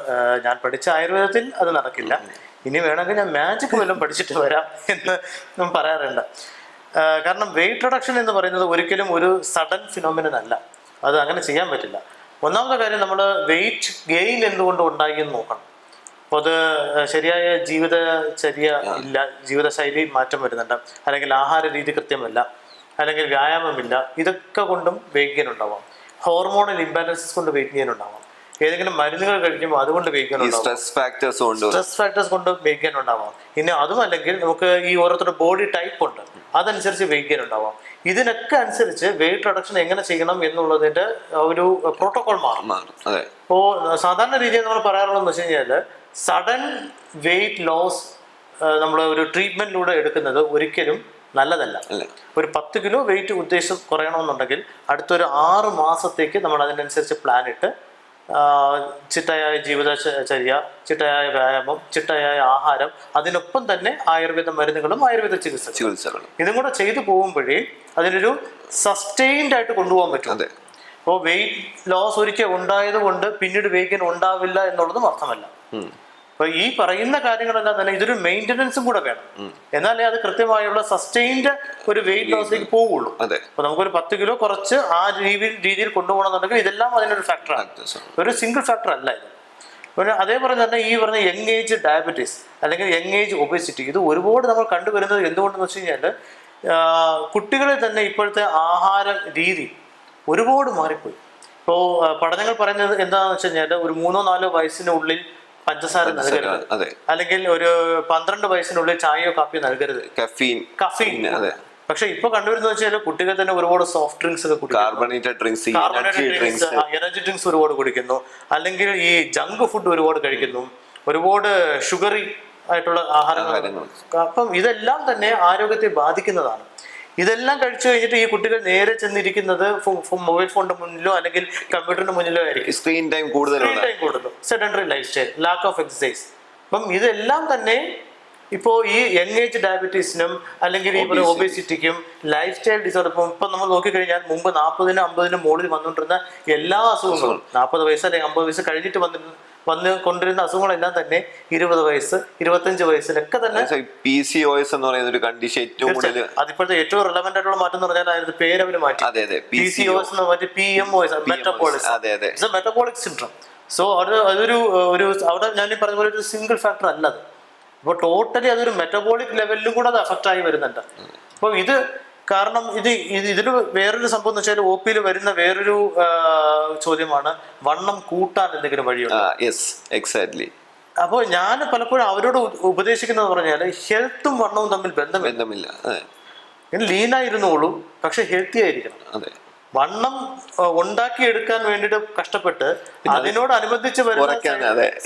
ഞാൻ പഠിച്ച ആയുർവേദത്തിൽ അത് നടക്കില്ല, ഇനി വേണമെങ്കിൽ ഞാൻ മാജിക് വല്ലതും പഠിച്ചിട്ട് വരാം എന്ന് ഞാൻ പറയാറുണ്ട്. കാരണം വെയിറ്റ് റിഡക്ഷൻ എന്ന് പറയുന്നത് ഒരിക്കലും ഒരു സഡൻ ഫിനോമിനൻ അല്ല, അത് അങ്ങനെ ചെയ്യാൻ പറ്റില്ല. ഒന്നാമത്തെ കാര്യം, നമ്മൾ വെയിറ്റ് ഗെയിൻ എന്തുകൊണ്ട് ഉണ്ടായി എന്ന് നോക്കണം. അപ്പോൾ അത് ശരിയായ ജീവിതചര്യ ഇല്ല, ജീവിതശൈലി മാറ്റം വരുന്നുണ്ട്, അല്ലെങ്കിൽ ആഹാര രീതി കൃത്യമല്ല, അല്ലെങ്കിൽ വ്യായാമമില്ല, ഇതൊക്കെ കൊണ്ടും വെയിറ്റ് ഗെയിൻ ഉണ്ടാവാം. ഹോർമോണൽ ഇംബാലൻസസ് കൊണ്ട് വെയിറ്റ് ഗെയിൻ ഉണ്ടാവാം. ഏതെങ്കിലും മരുന്നുകൾ കഴിക്കുമ്പോൾ അതുകൊണ്ട് വെയിറ്റ് ഗെയിൻ ഉണ്ടാവാം. സ്ട്രെസ് ഫാക്ടേഴ്സ് കൊണ്ട് വെയിറ്റ് ഗെയിൻ ഉണ്ടാവാം. ഇനി അതും അല്ലെങ്കിൽ നമുക്ക് ഈ ഓരോരുത്തരുടെ ബോഡി ടൈപ്പ് ഉണ്ട്, അതനുസരിച്ച് വെയിറ്റ് ഗെയിൻ ഉണ്ടാവാം. ഇതിനൊക്കെ അനുസരിച്ച് വെയിറ്റ് റിഡക്ഷൻ എങ്ങനെ ചെയ്യണം എന്നുള്ളതിന്റെ ഒരു പ്രോട്ടോകോൾ മാറും. അപ്പോൾ സാധാരണ രീതിയിൽ നമ്മൾ പറയാറുള്ളതെന്ന് വെച്ച് കഴിഞ്ഞാൽ സഡൻ വെയിറ്റ് ലോസ് നമ്മൾ ഒരു ട്രീറ്റ്മെന്റിലൂടെ എടുക്കുന്നത് ഒരിക്കലും നല്ലതല്ല. ഒരു 10 കിലോ വെയിറ്റ് ഉദ്ദേശം കുറയണമെന്നുണ്ടെങ്കിൽ അടുത്തൊരു 6 മാസത്തേക്ക് നമ്മൾ അതിനനുസരിച്ച് പ്ലാൻ ഇട്ട് ചിട്ടയായ ജീവിതചര്യ, ചിട്ടയായ വ്യായാമം, ചിട്ടയായ ആഹാരം, അതിനൊപ്പം തന്നെ ആയുർവേദ മരുന്നുകളും ആയുർവേദ ചികിത്സകളും ഇതും കൂടെ ചെയ്തു പോകുമ്പോഴേ അതിനൊരു സസ്റ്റെയിൻഡ് ആയിട്ട് കൊണ്ടുപോകാൻ പറ്റും. അപ്പോൾ വെയിറ്റ് ലോസ് ഒരിക്കൽ ഉണ്ടായത് കൊണ്ട് പിന്നീട് വെയിറ്റ് ഗെയിൻ ഉണ്ടാവില്ല എന്നുള്ളതും അർത്ഥമല്ല. അപ്പൊ ഈ പറയുന്ന കാര്യങ്ങളെല്ലാം തന്നെ ഇതൊരു മെയിൻ്റനൻസും കൂടെ വേണം, എന്നാലേ അത് കൃത്യമായുള്ള സസ്റ്റെയിൻഡ് ഒരു വെയിറ്റ് ലോസിലേക്ക് പോവുള്ളൂ. അപ്പൊ നമുക്കൊരു 10 കിലോ കുറച്ച് ആ രീതിയിൽ കൊണ്ടുപോകണമെന്നുണ്ടെങ്കിൽ ഇതെല്ലാം അതിനൊരു ഫാക്ടറാണ്, ഒരു സിംഗിൾ ഫാക്ടർ അല്ല ഇത്. പിന്നെ അതേപോലെ തന്നെ ഈ പറഞ്ഞ യങ് ഏജ് ഡയബറ്റീസ് അല്ലെങ്കിൽ യങ് ഏജ് ഒബേസിറ്റി, ഇത് ഒരുപാട് നമ്മൾ കണ്ടുവരുന്നത് എന്തുകൊണ്ടെന്ന് വെച്ച് കഴിഞ്ഞാൽ കുട്ടികളിൽ തന്നെ ഇപ്പോഴത്തെ ആഹാര രീതി ഒരുപാട് മാറിപ്പോയി. ഇപ്പോൾ പഠനങ്ങൾ പറയുന്നത് എന്താണെന്ന് വെച്ച് കഴിഞ്ഞാൽ ഒരു 3-4 വയസ്സിനുള്ളിൽ പഞ്ചസാര നൽകരുത്, അല്ലെങ്കിൽ ഒരു 12 വയസ്സിനുള്ളിൽ ചായയോ കാപ്പിയോ നൽകരുത്, കഫീൻ. പക്ഷെ ഇപ്പൊ കണ്ടുവരുന്ന വെച്ചാൽ കുട്ടികൾ തന്നെ ഒരുപാട് സോഫ്റ്റ് ഡ്രിങ്ക്സ് ഒക്കെ കുടിക്കുന്നു, കാർബണേറ്റഡ് ഡ്രിങ്ക്സ്, എനർജി ഡ്രിങ്ക്സ് ഒരുപാട് കുടിക്കുന്നു, അല്ലെങ്കിൽ ഈ ജങ്ക് ഫുഡ് ഒരുപാട് കഴിക്കുന്നു, ഒരുപാട് ഷുഗറി ആയിട്ടുള്ള ആഹാരങ്ങൾ. അപ്പം ഇതെല്ലാം തന്നെ ആരോഗ്യത്തെ ബാധിക്കുന്നതാണ്. ഇതെല്ലാം കഴിച്ചു കഴിഞ്ഞിട്ട് ഈ കുട്ടികൾ നേരെ ചെന്നിരിക്കുന്നത് മൊബൈൽ ഫോണിന്റെ മുന്നിലോ അല്ലെങ്കിൽ കമ്പ്യൂട്ടറിന്റെ മുന്നിലോ ആയിരിക്കും. സ്ക്രീൻ ടൈം കൂടുതലും, sedentary life style, lack of exercise. അപ്പം ഇതെല്ലാം തന്നെ ഇപ്പോൾ ഈ യങ് ഏജ് ഡയബറ്റീസിനും അല്ലെങ്കിൽ ഈ പറയുന്ന ഒബേസിറ്റിക്കും ലൈഫ് സ്റ്റൈൽ ഡിസോർഡർ, ഇപ്പം നമ്മൾ നോക്കിക്കഴിഞ്ഞാൽ മുമ്പ് 40-50 മുകളിൽ വന്നുകൊണ്ടിരുന്ന എല്ലാ അസുഖങ്ങളും 40 വയസ്സ് അല്ലെങ്കിൽ 50 വയസ്സ് കഴിഞ്ഞിട്ട് വന്നുകൊണ്ടിരുന്ന അസുഖങ്ങളെല്ലാം തന്നെ 20 വയസ്സ് 25 വയസ്സിലൊക്കെ തന്നെ PCOS എന്ന് പറയുന്ന ഒരു കണ്ടീഷൻ ഏറ്റവും കൂടുതൽ, അതിപ്പോഴത്തെ ഏറ്റവും റിലവന്റ് ആയിട്ടുള്ള മാറ്റം എന്ന് പറഞ്ഞാൽ അതിന്റെ പേര് അവർ മാറ്റി, PCOS എന്ന് മാറ്റി PMOS, മെറ്റബോളിക് സിൻഡ്രോം. സോ അതൊരു അവിടെ ഞാൻ പറഞ്ഞ പോലെ ഒരു സിംഗിൾ ഫാക്ടർ അല്ല അത്. അപ്പോൾ ടോട്ടലി അതൊരു മെറ്റബോളിക് ലെവലിലും കൂടെ അത് അഫക്റ്റ് ആയി വരുന്നുണ്ട്. അപ്പോൾ ഇത് കാരണം ഇതിൽ വേറൊരു സംഭവം എന്ന് വെച്ചാൽ OP-യിൽ വരുന്ന വേറൊരു ചോദ്യമാണ്, വണ്ണം കൂട്ടാൻ എന്തെങ്കിലും വഴിയുണ്ടോ? അപ്പോൾ ഞാൻ പലപ്പോഴും അവരോട് ഉപദേശിക്കുന്നത് പറഞ്ഞാൽ ഹെൽത്തും വണ്ണവും തമ്മിൽ ബന്ധമില്ല. ലീനായിരുന്നോളൂ, പക്ഷെ ഹെൽത്തി ആയിരിക്കണം. വണ്ണം ഉണ്ടാക്കിയെടുക്കാൻ വേണ്ടിയിട്ട് കഷ്ടപ്പെട്ട് അതിനോടനുബന്ധിച്ച് വരുന്ന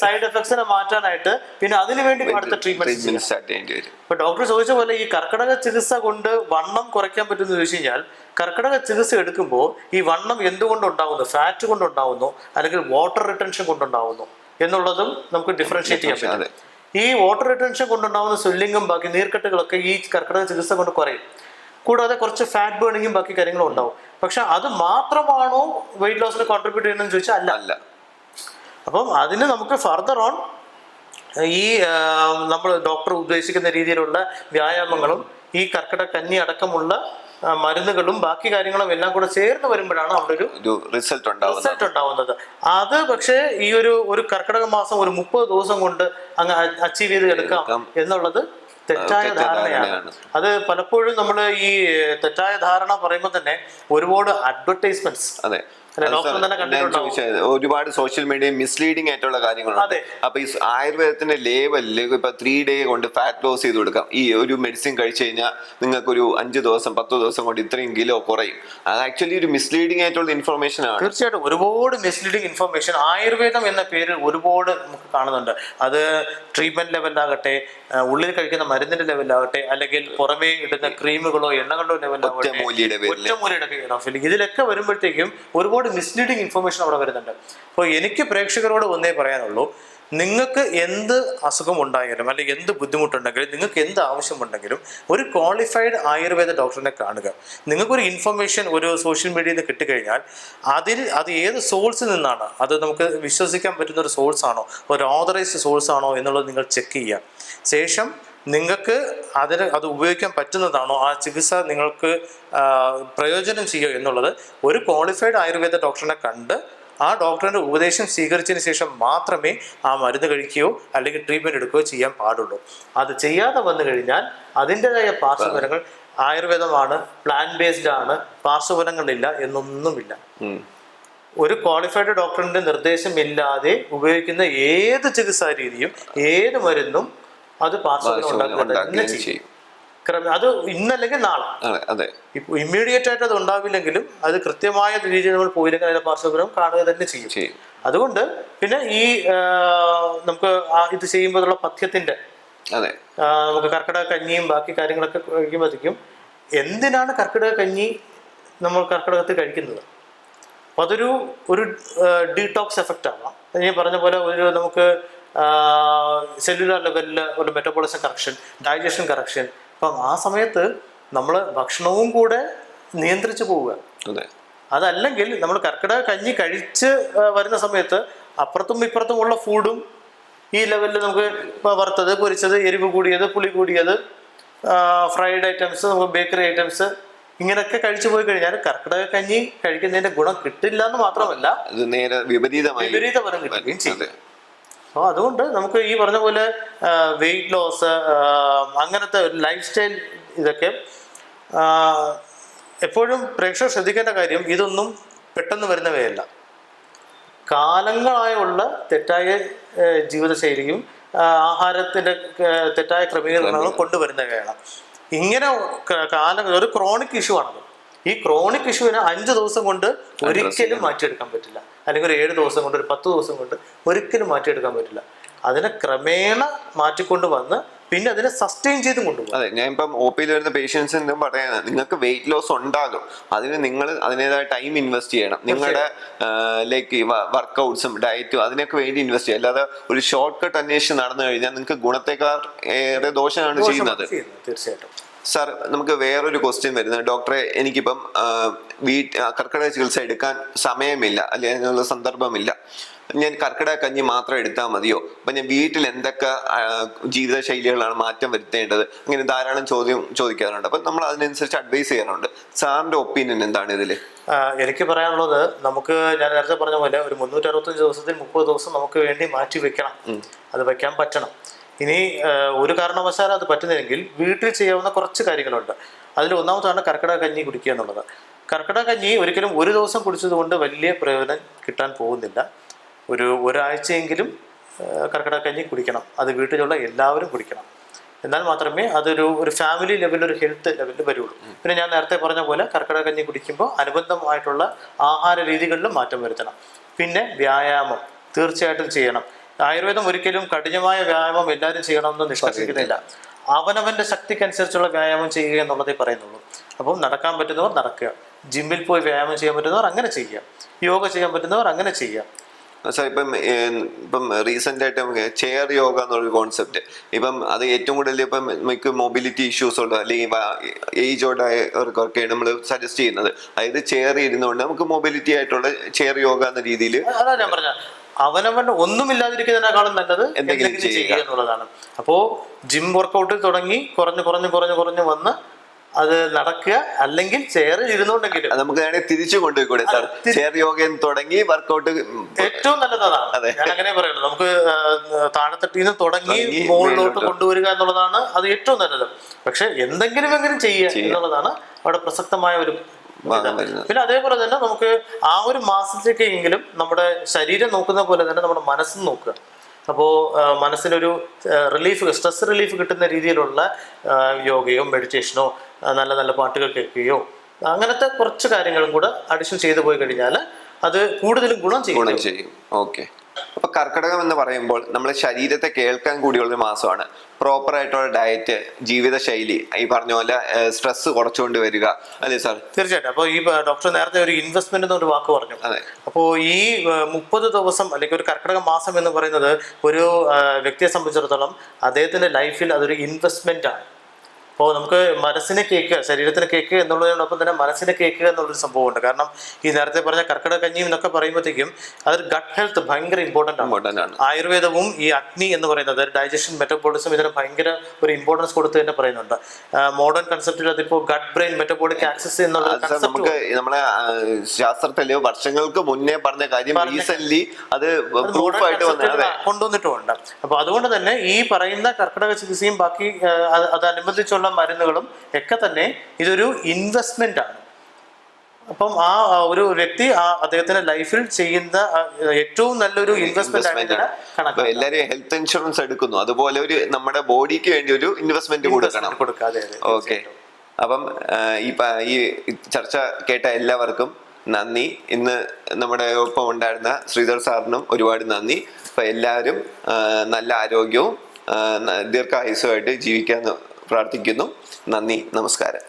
സൈഡ് എഫക്ട്സിനെ മാറ്റാനായിട്ട് പിന്നെ അതിനുവേണ്ടി അടുത്ത ട്രീറ്റ്മെന്റ് സ്റ്റാർട്ട് ചെയ്യേണ്ടി വരും. ഇപ്പൊ ഡോക്ടർ ചോദിച്ച പോലെ ഈ കർക്കിടക ചികിത്സ കൊണ്ട് വണ്ണം കുറയ്ക്കാൻ പറ്റുമെന്ന് ചോദിച്ചു കഴിഞ്ഞാൽ, കർക്കിടക ചികിത്സ എടുക്കുമ്പോൾ ഈ വണ്ണം എന്തുകൊണ്ട് ഉണ്ടാവുന്നു, ഫാറ്റ് കൊണ്ടുണ്ടാവുന്നു അല്ലെങ്കിൽ വാട്ടർ റിട്ടൻഷൻ കൊണ്ടുണ്ടാവുന്നു എന്നുള്ളതും നമുക്ക് ഡിഫറൻഷിയേറ്റ് ചെയ്യാൻ പറ്റും. ഈ വാട്ടർ റിട്ടൻഷൻ കൊണ്ടുണ്ടാവുന്ന സ്വെല്ലിങ്ങും ബാക്കി നീർക്കെട്ടുകളൊക്കെ ഈ കർക്കിടക ചികിത്സ കൊണ്ട് കുറയും. കൂടാതെ കുറച്ച് ഫാറ്റ് ബേണിങ്ങും ബാക്കി കാര്യങ്ങളും ഉണ്ടാവും. പക്ഷെ അത് മാത്രമാണോ വെയിറ്റ് ലോസിന് കോൺട്രിബ്യൂട്ട് ചെയ്യുന്നതെന്ന് ചോദിച്ചാൽ അല്ല. അപ്പം അതിന് നമുക്ക് ഫർദർ ഓൺ ഈ നമ്മൾ ഡോക്ടർ ഉദ്ദേശിക്കുന്ന രീതിയിലുള്ള വ്യായാമങ്ങളും ഈ കർക്കിടക കഞ്ഞി അടക്കമുള്ള മരുന്നുകളും ബാക്കി കാര്യങ്ങളും എല്ലാം കൂടെ ചേർന്ന് വരുമ്പോഴാണ് അവിടെ ഒരു റിസൾട്ട് ഉണ്ടാവുന്നത്. അത് പക്ഷേ ഈ ഒരു കർക്കിടക മാസം ഒരു 30 ദിവസം കൊണ്ട് അങ്ങ് അച്ചീവ് ചെയ്ത് എടുക്കാം എന്നുള്ളത് തെറ്റായ ധാരണയാണ്. അത് പലപ്പോഴും നമ്മൾ ഈ തെറ്റായ ധാരണ പറയുമ്പോൾ തന്നെ ഒരുപാട് അഡ്വർടൈസ്മെന്റ്സ് ഒരുപാട് സോഷ്യൽ മീഡിയ മിസ്ലീഡിംഗ് ആയിട്ടുള്ള കാര്യങ്ങളുണ്ട്. അപ്പൊ ഈ ആയുർവേദത്തിന്റെ ലേവലില് ഇപ്പൊ 3 ഡേ കൊണ്ട് ഫാറ്റ് ലോസ് ചെയ്ത് കൊടുക്കാം. ഈ ഒരു മെഡിസിൻ കഴിച്ചു കഴിഞ്ഞാൽ നിങ്ങൾക്ക് ഒരു 5 ദിവസം 10 ദിവസം കൊണ്ട് ഇത്രയും കിലോ കുറയും. അത് ആക്ച്വലി ഒരു മിസ്ലീഡിംഗ് ആയിട്ടുള്ള ഇൻഫർമേഷൻ ആണ്. തീർച്ചയായിട്ടും ഒരുപാട് മിസ്ലീഡിംഗ് ഇൻഫർമേഷൻ ആയുർവേദം എന്ന പേരിൽ ഒരുപാട് നമുക്ക് കാണുന്നുണ്ട്. അത് ട്രീറ്റ്മെന്റ് ലെവലിലാകട്ടെ, ഉള്ളിൽ കഴിക്കുന്ന മരുന്നിന്റെ ലെവലിലാകട്ടെ, അല്ലെങ്കിൽ പുറമേ ഇടുന്ന ക്രീമുകളോ എണ്ണകളോ ലെവലിലാകട്ടെ, ഒറ്റമൂലിയുടെ ഇതിലൊക്കെ വരുമ്പോഴത്തേക്കും ഒരുപാട് മിസ്ലീഡിങ് ഇൻഫർമേഷൻ അവിടെ വരുന്നുണ്ട്. അപ്പോൾ എനിക്ക് പ്രേക്ഷകരോട് ഒന്നേ പറയാനുള്ളൂ, നിങ്ങൾക്ക് എന്ത് അസുഖം ഉണ്ടായാലും അല്ലെങ്കിൽ എന്ത് ബുദ്ധിമുട്ടുണ്ടെങ്കിലും നിങ്ങൾക്ക് എന്ത് ആവശ്യമുണ്ടെങ്കിലും ഒരു ക്വാളിഫൈഡ് ആയുർവേദ ഡോക്ടറിനെ കാണുക. നിങ്ങൾക്കൊരു ഇൻഫർമേഷൻ ഒരു സോഷ്യൽ മീഡിയയിൽ നിന്ന് കിട്ടിക്കഴിഞ്ഞാൽ അത് ഏത് സോഴ്സിൽ നിന്നാണ്, അത് നമുക്ക് വിശ്വസിക്കാൻ പറ്റുന്ന ഒരു സോഴ്സ് ആണോ, ഒരു ഓതറൈസ്ഡ് സോഴ്സ് ആണോ എന്നുള്ളത് നിങ്ങൾ ചെക്ക് ചെയ്യുക. ശേഷം നിങ്ങൾക്ക് അത് ഉപയോഗിക്കാൻ പറ്റുന്നതാണോ, ആ ചികിത്സ നിങ്ങൾക്ക് പ്രയോജനം ചെയ്യുക എന്നുള്ളത് ഒരു ക്വാളിഫൈഡ് ആയുർവേദ ഡോക്ടറിനെ കണ്ട് ആ ഡോക്ടറിൻ്റെ ഉപദേശം സ്വീകരിച്ചതിന് ശേഷം മാത്രമേ ആ മരുന്ന് കഴിക്കുകയോ അല്ലെങ്കിൽ ട്രീറ്റ്മെൻറ്റ് എടുക്കുകയോ ചെയ്യാൻ പാടുള്ളൂ. അത് ചെയ്യാതെ വന്നു കഴിഞ്ഞാൽ അതിൻ്റെതായ പാർശ്വഫലങ്ങൾ, ആയുർവേദമാണ്, പ്ലാൻ ബേസ്ഡ് ആണ്, പാർശ്വഫലങ്ങളില്ല എന്നൊന്നുമില്ല. ഒരു ക്വാളിഫൈഡ് ഡോക്ടറിൻ്റെ നിർദ്ദേശമില്ലാതെ ഉപയോഗിക്കുന്ന ഏത് ചികിത്സാ രീതിയും ഏത് മരുന്നും അത് പാർശ്വഫലം ഉണ്ടാക്കുക ചെയ്യും. അത് ഇന്നല്ലെങ്കിൽ നാളെ. ഇപ്പൊ ഇമ്മീഡിയറ്റ് ആയിട്ട് അത് ഉണ്ടാവില്ലെങ്കിലും അത് കൃത്യമായ രീതിയിൽ നമ്മൾ പോയില്ലെങ്കിൽ അതിന്റെ പാർശ്വഫലം കാണുക തന്നെ ചെയ്യും. അതുകൊണ്ട് പിന്നെ ഈ നമുക്ക് ഇത് ചെയ്യുമ്പോഴുള്ള പഥ്യത്തിന്റെ നമുക്ക് കർക്കിടക കഞ്ഞിയും ബാക്കി കാര്യങ്ങളൊക്കെ കഴിക്കുമ്പോഴത്തേക്കും എന്തിനാണ് കർക്കിടക കഞ്ഞി നമ്മൾ കർക്കിടകത്തിൽ കഴിക്കുന്നത്? അപ്പൊ അതൊരു ഡീടോക്സ് എഫക്റ്റ് ആവാം. ഞാൻ പറഞ്ഞ പോലെ നമുക്ക് സെല്ലുലാർ ലെവലിൽ ഒരു മെറ്റബോളിസം കറക്ഷൻ, ഡൈജഷൻ കറക്ഷൻ. അപ്പം ആ സമയത്ത് നമ്മൾ ഭക്ഷണവും കൂടെ നിയന്ത്രിച്ച് പോവുക. അതല്ലെങ്കിൽ നമ്മൾ കർക്കിടക കഞ്ഞി കഴിച്ച് വരുന്ന സമയത്ത് അപ്പുറത്തും ഇപ്പുറത്തുമുള്ള ഫുഡും ഈ ലെവലിൽ നമുക്ക് വറുത്തത്, പൊരിച്ചത്, എരിവ് കൂടിയത്, പുളി കൂടിയത്, ഫ്രൈഡ് ഐറ്റംസ്, നമുക്ക് ബേക്കറി ഐറ്റംസ് ഇങ്ങനെയൊക്കെ കഴിച്ചു പോയി കഴിഞ്ഞാൽ കർക്കിടക കഞ്ഞി കഴിക്കുന്നതിന്റെ ഗുണം കിട്ടില്ല എന്ന് മാത്രമല്ല വിപരീത ഫലം കിട്ടുകയും ചെയ്യും. അപ്പോൾ അതുകൊണ്ട് നമുക്ക് ഈ പറഞ്ഞ പോലെ വെയിറ്റ് ലോസ്, അങ്ങനത്തെ ഒരു ലൈഫ് സ്റ്റൈൽ ഇതൊക്കെ എപ്പോഴും പ്രേക്ഷകർ ശ്രദ്ധിക്കേണ്ട കാര്യം, ഇതൊന്നും പെട്ടെന്ന് വരുന്നവയല്ല. കാലങ്ങളായുള്ള തെറ്റായ ജീവിതശൈലിയും ആഹാരത്തിൻ്റെ തെറ്റായ ക്രമീകരണങ്ങളും കൊണ്ടുവരുന്നവയാണ്. ഇങ്ങനെ ഒരു ക്രോണിക് ഇഷ്യൂ ആണത്. ഈ ക്രോണിക് ഇഷ്യൂവിനെ 5 ദിവസം കൊണ്ട് ഒരിക്കലും മാറ്റിയെടുക്കാൻ പറ്റില്ല, അല്ലെങ്കിൽ ഒരു 7 ദിവസം കൊണ്ട്, ഒരു 10 ദിവസം കൊണ്ട് ഒരിക്കലും മാറ്റിയെടുക്കാൻ പറ്റില്ല. അതിനെ ക്രമേണ മാറ്റിക്കൊണ്ട് വന്ന് പിന്നെ അതിനെ സസ്റ്റെയിൻ ചെയ്ത് കൊണ്ടുപോകും. അതെ, ഞാൻ ഇപ്പം ഒ പിയിൽ വരുന്ന പേഷ്യൻസിന് പറയുന്നത്, നിങ്ങൾക്ക് വെയിറ്റ് ലോസ് ഉണ്ടാകും, അതിന് നിങ്ങൾ അതിൻ്റെതായ ടൈം ഇൻവെസ്റ്റ് ചെയ്യണം. നിങ്ങളുടെ ലൈക്ക് വർക്കൗട്ട്സും ഡയറ്റും അതിനൊക്കെ വേണ്ടി ഇൻവെസ്റ്റ് ചെയ്യുക. അല്ലാതെ ഒരു ഷോർട്ട് കട്ട് അന്വേഷിച്ച് നടന്നു കഴിഞ്ഞാൽ നിങ്ങൾക്ക് ഗുണത്തേക്കാൾ ഏറെ ദോഷമാണ് ചെയ്യുന്നത്. തീർച്ചയായിട്ടും. സാർ, നമുക്ക് വേറൊരു ക്വസ്റ്റ്യൻ വരുന്നത്, ഡോക്ടറെ എനിക്കിപ്പം കർക്കിടക ചികിത്സ എടുക്കാൻ സമയമില്ല, അല്ലെങ്കിൽ അതിനുള്ള സന്ദർഭമില്ല, ഞാൻ കർക്കിടക കഞ്ഞി മാത്രം എടുത്താൽ മതിയോ? അപ്പം ഞാൻ വീട്ടിൽ എന്തൊക്കെ ജീവിതശൈലികളാണ് മാറ്റം വരുത്തേണ്ടത്? അങ്ങനെ ധാരാളം ചോദിക്കാറുണ്ട്. അപ്പം നമ്മൾ അതിനനുസരിച്ച് അഡ്വൈസ് ചെയ്യാറുണ്ട്. സാറിന്റെ ഒപ്പീനിയൻ എന്താണ് ഇതിൽ? എനിക്ക് പറയാനുള്ളത്, നമുക്ക് ഞാൻ നേരത്തെ പറഞ്ഞ പോലെ ഒരു 365 ദിവസത്തിൽ 30 ദിവസം നമുക്ക് വേണ്ടി മാറ്റി വെക്കണം. അത് വെക്കാൻ പറ്റണം. ഇനി ഒരു കാരണവശാലും അത് പറ്റുന്നില്ലെങ്കിൽ വീട്ടിൽ ചെയ്യാവുന്ന കുറച്ച് കാര്യങ്ങളുണ്ട്. അതിൽ ഒന്നാമതാണ് കർക്കിടക കഞ്ഞി കുടിക്കുക എന്നുള്ളത്. കർക്കിടക കഞ്ഞി ഒരിക്കലും ഒരു ദിവസം കുടിച്ചത് കൊണ്ട് വലിയ പ്രയോജനം കിട്ടാൻ പോകുന്നില്ല. ഒരാഴ്ചയെങ്കിലും കർക്കിടക കഞ്ഞി കുടിക്കണം. അത് വീട്ടിലുള്ള എല്ലാവരും കുടിക്കണം. എന്നാൽ മാത്രമേ ഒരു ഫാമിലി ലെവലിൽ, ഒരു ഹെൽത്ത് ലെവലിൽ വരുള്ളൂ. പിന്നെ ഞാൻ നേരത്തെ പറഞ്ഞ പോലെ കർക്കിടക കഞ്ഞി കുടിക്കുമ്പോൾ അനുബന്ധമായിട്ടുള്ള ആഹാര രീതികളിലും മാറ്റം വരുത്തണം. പിന്നെ വ്യായാമം തീർച്ചയായിട്ടും ചെയ്യണം. ആയുർവേദം ഒരിക്കലും കഠിനമായ വ്യായാമം എല്ലാവരും ചെയ്യണമെന്ന് നിഷ്കർഷിക്കുന്നില്ല. അവനവൻ്റെ ശക്തിക്കനുസരിച്ചുള്ള വ്യായാമം ചെയ്യുക എന്നുള്ളതേ പറയുന്നുള്ളൂ. അപ്പം നടക്കാൻ പറ്റുന്നവർ നടക്കുക, ജിമ്മിൽ പോയി വ്യായാമം ചെയ്യാൻ പറ്റുന്നവർ അങ്ങനെ ചെയ്യുക, യോഗ ചെയ്യാൻ പറ്റുന്നവർ അങ്ങനെ ചെയ്യുക. സാർ, ഇപ്പം റീസെന്റ് ആയിട്ട് നമുക്ക് ചെയർ യോഗ എന്നുള്ളൊരു കോൺസെപ്റ്റ്, ഇപ്പം അത് ഏറ്റവും കൂടുതൽ ഇപ്പം നമുക്ക് മൊബിലിറ്റി ഇഷ്യൂസ് ഉള്ള അല്ലെങ്കിൽ ഏജോർഡായവർക്കൊക്കെ നമ്മൾ സജസ്റ്റ് ചെയ്യുന്നത്, അതായത് ചെയർ ഇരുന്നുകൊണ്ട് നമുക്ക് മൊബിലിറ്റി ആയിട്ടുള്ള ചെയർ യോഗ എന്ന രീതിയിൽ. അതാ ഞാൻ പറഞ്ഞ, അവനവൻ ഒന്നുമില്ലാതിരിക്കുന്നതിനേക്കാളും നല്ലത് എന്തെങ്കിലും ചെയ്യുക എന്നുള്ളതാണ്. അപ്പോൾ ജിം വർക്കൗട്ടിൽ തുടങ്ങി കുറഞ്ഞ് വന്ന് അത് നടക്കുക, അല്ലെങ്കിൽ ചെയറിൽ ഇരുന്നുകൊണ്ടെങ്കിലും അത് നമുക്ക് വേണമെങ്കിൽ തിരിച്ചു കൊണ്ടുപോയിക്കൂടെ സാർ? ചെയർ യോഗയിൽ തുടങ്ങി വർക്കൗട്ട് ഏറ്റവും നല്ലതാണ്. അതെ. ഞാൻ അങ്ങനെ പറയുള്ളൂ. നമുക്ക് താഴെത്തട്ടിൽ നിന്ന് തുടങ്ങി മുകളിലോട്ട് കൊണ്ടുവരിക എന്നുള്ളതാണ് അത് ഏറ്റവും നല്ലത്. പക്ഷെ എന്തെങ്കിലും ചെയ്യുക എന്നുള്ളതാണ് അവിടെ പ്രസക്തമായ ഒരു പിന്നെ അതേപോലെ തന്നെ നമുക്ക് ആ ഒരു മാസത്തേക്കെങ്കിലും നമ്മുടെ ശരീരം നോക്കുന്ന പോലെ തന്നെ നമ്മുടെ മനസ്സും നോക്കുക. അപ്പോൾ മനസ്സിനൊരു സ്ട്രെസ് റിലീഫ് കിട്ടുന്ന രീതിയിലുള്ള യോഗയോ മെഡിറ്റേഷനോ നല്ല നല്ല പാട്ടുകൾ കേൾക്കുകയോ അങ്ങനത്തെ കുറച്ച് കാര്യങ്ങളും കൂടെ അഡിഷൻ ചെയ്തു പോയി കഴിഞ്ഞാൽ അത് കൂടുതലും ഗുണം ചെയ്യും. ഓക്കെ. അപ്പൊ കർക്കിടകം എന്ന് പറയുമ്പോൾ നമ്മൾ ശരീരത്തെ കേൾക്കാൻ കൂടിയുള്ള ഒരു മാസമാണ്. പ്രോപ്പർ ആയിട്ടുള്ള ഡയറ്റ്, ജീവിതശൈലി, ഈ പറഞ്ഞ പോലെ സ്ട്രെസ് കുറച്ചുകൊണ്ട് വരിക, അല്ലേ സാർ? തീർച്ചയായിട്ടും. അപ്പോൾ ഈ ഡോക്ടർ നേരത്തെ ഒരു ഇൻവെസ്റ്റ്മെന്റ് എന്നൊരു വാക്ക് പറഞ്ഞു. അതെ. അപ്പോൾ ഈ 30 ദിവസം അല്ലെങ്കിൽ ഒരു കർക്കിടക മാസം എന്ന് പറയുന്നത് ഒരു വ്യക്തിയെ സംബന്ധിച്ചിടത്തോളം അദ്ദേഹത്തിന്റെ ലൈഫിൽ അതൊരു ഇൻവെസ്റ്റ്മെന്റ് ആണ്. അപ്പോൾ നമുക്ക് മനസ്സിനെ കേൾക്കുക, ശരീരത്തിന് കേൾക്കുക എന്നുള്ളതിനോടൊപ്പം തന്നെ മനസ്സിനെ കേൾക്കുക എന്നുള്ളൊരു സംഭവമുണ്ട്. കാരണം ഈ നേരത്തെ പറഞ്ഞ കർക്കിടക കഞ്ഞിയും എന്നൊക്കെ പറയുമ്പോഴത്തേക്കും അതൊരു ഗട്ട് ഹെൽത്ത് ഭയങ്കര ഇമ്പോർട്ടൻ്റ് ആണ്. ആയുർവേദവും ഈ അഗ്നി എന്ന് പറയുന്നത് ഡൈജഷൻ, മെറ്റബോളിസം ഇതിന് ഭയങ്കര ഒരു ഇമ്പോർട്ടൻസ് കൊടുത്ത് തന്നെ പറയുന്നുണ്ട്. മോഡേൺ കൺസെപ്റ്റിൽ അതിപ്പോൾ ഗട്ട് ബ്രെയിൻ മെറ്റബോളിക് ആക്സസ് എന്നുള്ള നമുക്ക് നമ്മളെ ശാസ്ത്രത്തില് വർഷങ്ങൾക്ക് മുന്നേ പറഞ്ഞ കാര്യം റീസെന്റ് അത് കൊണ്ടുവന്നിട്ടുമുണ്ട്. അപ്പൊ അതുകൊണ്ട് തന്നെ ഈ പറയുന്ന കർക്കിടക ചികിത്സയും ബാക്കി അതനുബന്ധിച്ചുള്ള മരുന്നുകളും ഒക്കെ തന്നെ ഇതൊരു ഇൻവെസ്റ്റ്മെന്റ് ആണ്. അപ്പം ആ ഒരു വ്യക്തി അദ്ദേഹത്തിന്റെ ലൈഫിൽ ചെയ്യുന്ന ഏറ്റവും നല്ലൊരു ഇൻവെസ്റ്റ്മെന്റ് ആയിട്ട് കണക്കാക്കാം. എല്ലാവരും ഹെൽത്ത് ഇൻഷുറൻസ് എടുക്കുന്നു, അതുപോലെ ഒരു നമ്മുടെ ബോഡിക്ക് വേണ്ടി ഒരു ഇൻവെസ്റ്റ്മെന്റ് കൊടുക്കണം. ഓക്കെ. അപ്പം ഈ ചർച്ച കേട്ട എല്ലാവർക്കും നന്ദി. ഇന്ന് നമ്മുടെ ഒപ്പം ഉണ്ടായിരുന്ന ശ്രീധർ സാറിനും ഒരുപാട് നന്ദി. അപ്പൊ എല്ലാവരും നല്ല ആരോഗ്യവും ദീർഘായുസ്സുമായിട്ട് ജീവിക്കാൻ പ്രാർത്ഥിക്കുന്നു. നന്ദി, നമസ്കാരം.